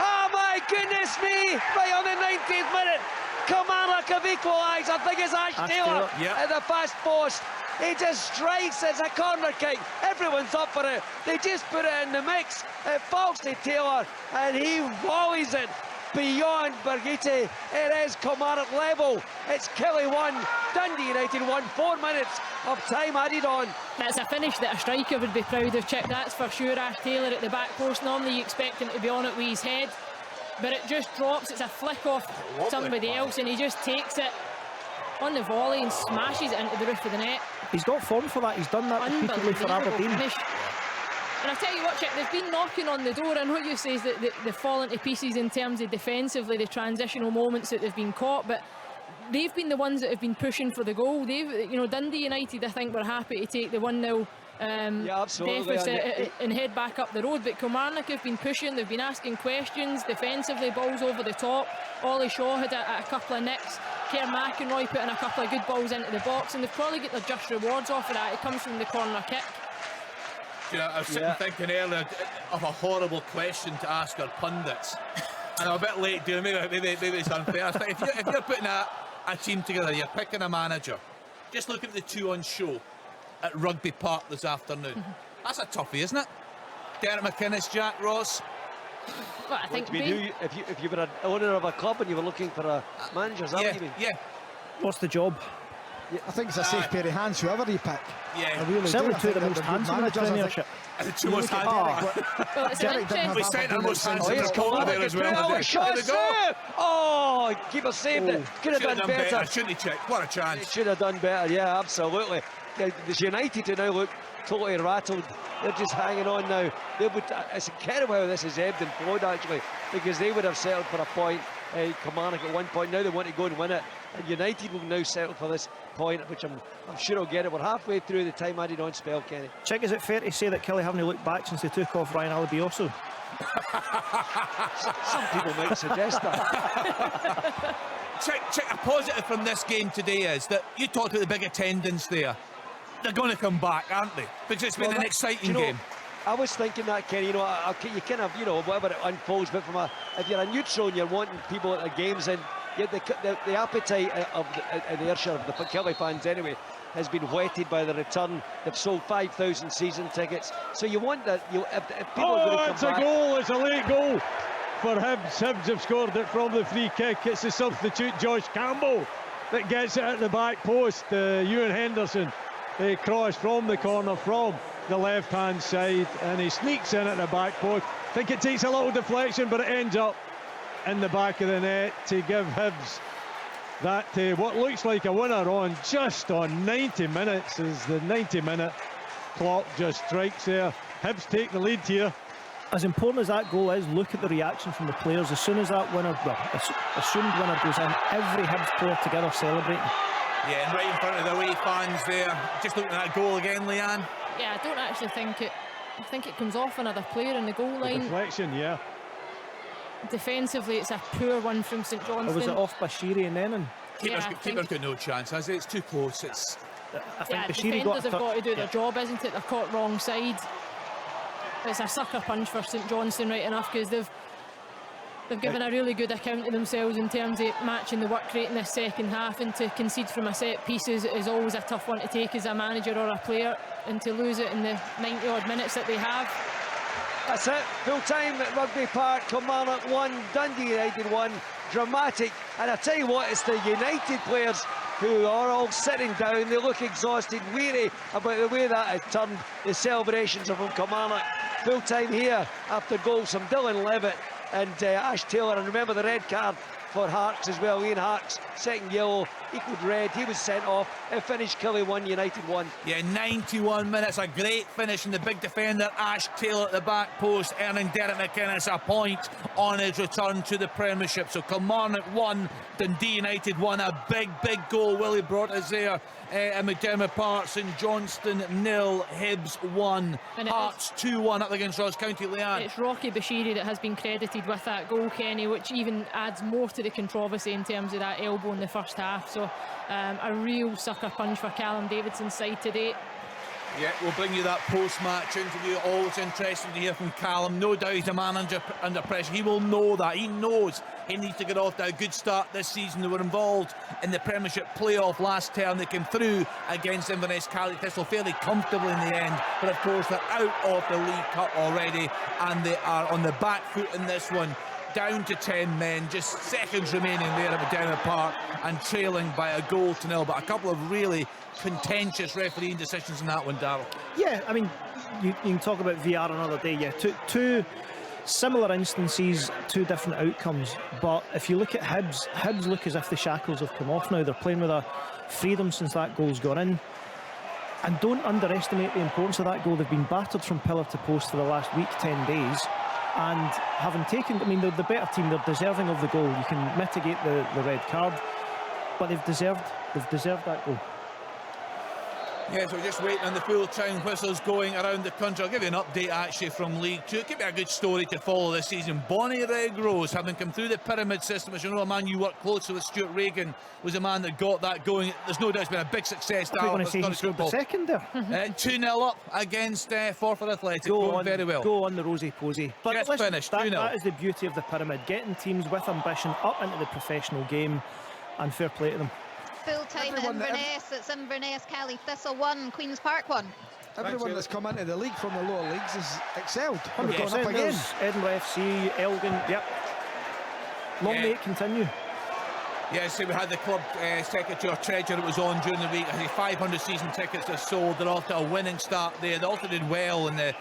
Oh my goodness me! Right on the 19th minute, Kilmarnock have equalised. I think it's Ash Taylor at the fast post. He just strikes. It's a corner kick. Everyone's up for it. They just put it in the mix. It falls to Taylor, and he volleys it beyond Bergiti. It is Kilmarnock level. It's Kelly 1, Dundee United 1. 4 minutes of time added on. That's a finish that a striker would be proud of, Chick. That's for sure. Ash Taylor at the back post. Normally you expect him to be on it with his head, but it just drops. It's a flick off somebody else, and he just takes it on the volley and smashes it into the roof of the net. He's got form for that. He's done that repeatedly for Aberdeen. Finish. And I tell you what, Chick, they've been knocking on the door, and what you say is that they've fallen to pieces in terms of defensively, the transitional moments that they've been caught, but they've been the ones that have been pushing for the goal. Dundee United, I think, were happy to take the 1-0 deficit and head back up the road, but Kilmarnock have been pushing. They've been asking questions defensively, balls over the top. Ollie Shaw had a couple of nicks. Kerr McInroy put in a couple of good balls into the box, and they've probably got their just rewards off of that. It comes from the corner kick. I was sitting thinking earlier of a horrible question to ask our pundits, and I'm a bit late doing it. Maybe it's unfair. If you're putting a team together, you're picking a manager, Just look at the two on show at Rugby Park this afternoon. That's a toughie, isn't it? Derek McInnes, Jack Ross. Well, I think if you were an owner of a club and you were looking for a manager, is that what you mean? Yeah. What's the job? Yeah, I think it's a safe pair of hands, whoever you pick. Yeah, I really certainly do. two of the most handsome in the Premiership. The two most handsome. Well, it's an interesting. We sent our most handsome reporter there as well. There we go. Oh, keeper saved it. Could have done better. Shouldn't he check? What a chance. Should have done better, yeah, absolutely. There's United who now look totally rattled. They're just hanging on now. It's incredible how this has ebbed and flowed, actually, because they would have settled for a point. Kilmarnock at one point. Now they want to go and win it. And United will now settle for this point, which I'm sure will get it. We're halfway through the time added on spell, Kenny. Check, is it fair to say that Kelly haven't looked back since they took off Ryan Alabioso? Some people might suggest that. Check a positive from this game today is that you talked about the big attendance there. They're going to come back, aren't they? Because it's been an exciting game. I was thinking that, Kenny, you kind of, whatever it unfolds, but if you're a neutral and you're wanting people at the games, and the appetite of the inertia of the Kelly fans anyway has been whetted by the return. They've sold 5,000 season tickets, so you want that. If people are going to come it's a goal! It's a late goal for Hibs. Hibs have scored it from the free kick. It's the substitute Josh Campbell that gets it at the back post. Ewan Henderson cross from the corner from the left-hand side, and he sneaks in at the back post. I think it takes a little deflection, but it ends up in the back of the net to give Hibs that what looks like a winner on just on 90 minutes as the 90-minute clock just strikes there. Hibs take the lead here. As important as that goal is, look at the reaction from the players. As soon as that winner, assumed winner goes in, every Hibs player together celebrating. Yeah, and right in front of the away fans there. Just looking at that goal again, Leanne. Yeah, I don't actually think it. I think it comes off another player in the goal line. Deflection, yeah. Defensively, it's a poor one from St Johnstone. Or was it off Bashiri and Nennan? Keeper's got no chance, has it? It's too close. I think defenders have got to do their job, isn't it? They're caught wrong side. It's a sucker punch for St Johnstone, right enough, because they've given a really good account of themselves in terms of matching the work rate in the second half, and to concede from a set piece is always a tough one to take as a manager or a player, and to lose it in the 90 odd minutes that they have. That's it, full time at Rugby Park. Kilmarnock 1, Dundee United 1. Dramatic, and I tell you what, it's the United players who are all sitting down. They look exhausted, weary about the way that has turned. The celebrations are from Kilmarnock. Full time here after goals from Dylan Levitt and Ash Taylor, and remember the red card for Harkes as well. Ian Harkes, second yellow, equalled red. He was sent off. It finished Killie 1, United 1. Yeah, 91 minutes, a great finish, and the big defender Ash Taylor at the back post, earning Derek McInnes a point on his return to the Premiership. So Kilmarnock 1, Dundee United 1. A big goal Willie brought us there at McDermott Park. St Johnstone 0, Hibs 1. Hearts 2-1 up against Ross County. Leanne. It's Rocky Bashiri that has been credited with that goal, Kenny, which even adds more to the controversy in terms of that elbow in the first half. So a real sucker punch for Callum Davidson's side today. Yeah, we'll bring you that post-match interview. Always interesting to hear from Callum. No doubt he's a man under pressure. He will know that. He knows he needs to get off to a good start this season. They were involved in the Premiership playoff last term. They came through against Inverness Cali Thistle fairly comfortably in the end. But of course, they're out of the League Cup already, and they are on the back foot in this one. Down to 10 men, just seconds remaining there at McDermott Park, and trailing by a goal to 0. But a couple of really contentious refereeing decisions in that one, Darryl. Yeah, I mean, you can talk about VR another day. Yeah, two similar instances, two different outcomes. But if you look at Hibs look as if the shackles have come off now. They're playing with a freedom since that goal's gone in. And don't underestimate the importance of that goal. They've been battered from pillar to post for the last week, 10 days. And having taken, I mean, they're the better team, they're deserving of the goal. You can mitigate the red card, but they've deserved that goal. Yeah, so we're just waiting on the full-time whistles going around the country. I'll give you an update actually from League 2. It could be a good story to follow this season. Bonnie Red Rose, having come through the pyramid system, as you know, a man you worked closely with, Stuart Regan, was a man that got that going. There's no doubt it's been a big success. I was going to say he scored the second there. 2-0 up against Forfar Athletic. Going very well. Go on the rosy posy. But just listen, finished, that is the beauty of the pyramid, getting teams with ambition up into the professional game, and fair play to them. Full time at Inverness. It's Inverness, Cali Thistle 1, Queen's Park 1. Everyone that's come into the league from the lower leagues has excelled. 100%. Gone up again. Edinburgh FC, Elgin, yep. Long may it continue. Yes, we had the club secretary or treasurer that was on during the week. I think 500 season tickets are sold. They're off to a winning start there. They also did well in the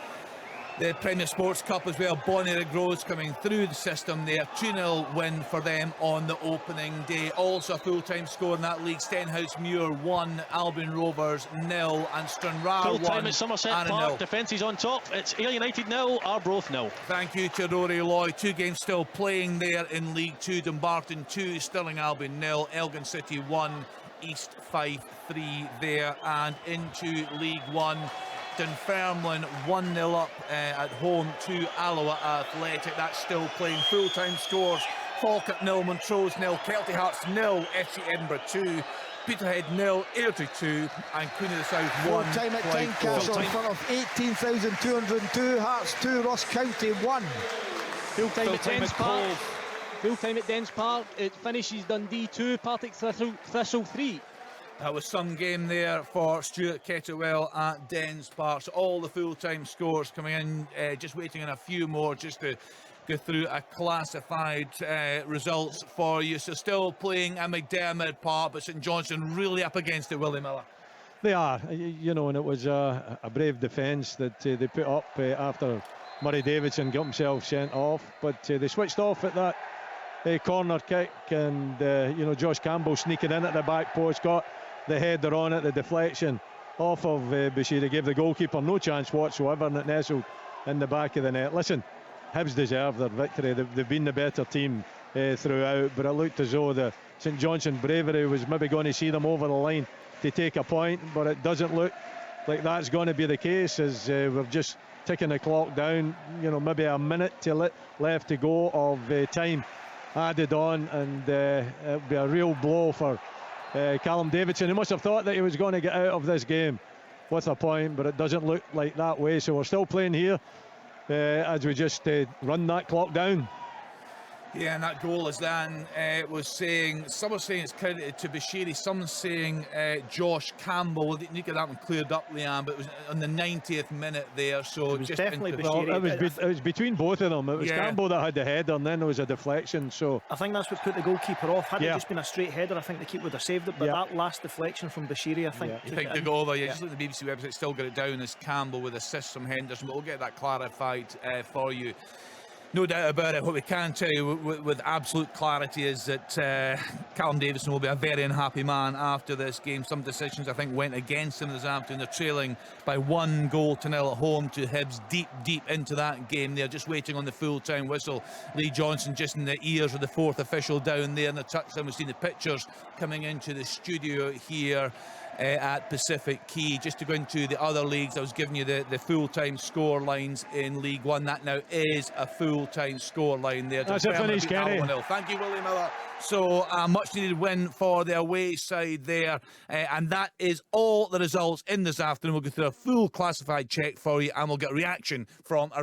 Premier Sports Cup as well. Bonnie Rose coming through the system there. 2-0 win for them on the opening day. Also a full-time score in that league. Stenhouse Muir 1, Albion Rovers 0, and Stranraer 1. Full-time at Somerset Park. Defence is on top. It's Ayr United 0, Arbroath 0. Thank you to Rory Lloyd. 2 games still playing there in League 2. Dumbarton 2, Stirling Albion 0, Elgin City 1, East Fife 3 there. And into League 1. Dunfermline 1-0 up at home to Alloa Athletic. That's still playing. Full-time scores: Falkirk 0, Montrose 0, Kelty Hearts 0, FC Edinburgh 2, Peterhead 0, Airdrie 2, and Queen of the South 1. Full-time at Tynecastle in front of 18,202. Hearts 2, Ross County 1. Full-time at Dens Park. Full-time at Dens Park. It finishes Dundee 2, Partick Thistle 3. That was some game there for Stuart Kettlewell at Dens Park. So all the full-time scores coming in, just waiting on a few more just to go through a classified results for you. So still playing at McDermott Park, but St Johnstone really up against it, Willie Miller. They are, you know, and it was a brave defence that they put up after Murray Davidson got himself sent off, but they switched off at that corner kick, and you know, Josh Campbell sneaking in at the back post, got the header on it, the deflection off of Bashir, gave the goalkeeper no chance whatsoever, and it nestled in the back of the net. Listen, Hibs deserve their victory. They've been the better team throughout, but it looked as though the St Johnstone bravery was maybe going to see them over the line to take a point, but it doesn't look like that's going to be the case, as we're just ticking the clock down. You know, maybe a minute left to go of time added on, and it'll be a real blow for Callum Davidson. He must have thought that he was going to get out of this game with a point, but it doesn't look like that way. So we're still playing here as we just run that clock down. Yeah, and that goal, as Dan was saying, some are saying it's credited to Bashiri, some saying Josh Campbell. We need to get that one cleared up, Leanne, but it was on the 90th minute there, so it was just definitely Bashiri. It was between both of them. It was Campbell that had the header, and then there was a deflection. So I think that's what put the goalkeeper off. Had it just been a straight header, I think the keeper would have saved it, but that last deflection from Bashiri, I think you think to go over. Just look at the BBC website, still got it down as Campbell with assists from Henderson, but we'll get that clarified for you. No doubt about it. What we can tell you with absolute clarity is that Callum Davidson will be a very unhappy man after this game. Some decisions, I think, went against him this afternoon. They're trailing by 1-0 at home to Hibs, deep into that game. They're just waiting on the full-time whistle. Lee Johnson just in the ears of the fourth official down there in the touchline. We've seen the pictures coming into the studio here at Pacific Quay. Just to go into the other leagues, I was giving you the full-time score lines in League One. That now is a full-time score line there. That's a finish, Kenny. Thank you, Willie Miller. So a much needed win for the away side there, and that is all the results in this afternoon. We'll go through a full classified check for you, and we'll get a reaction from our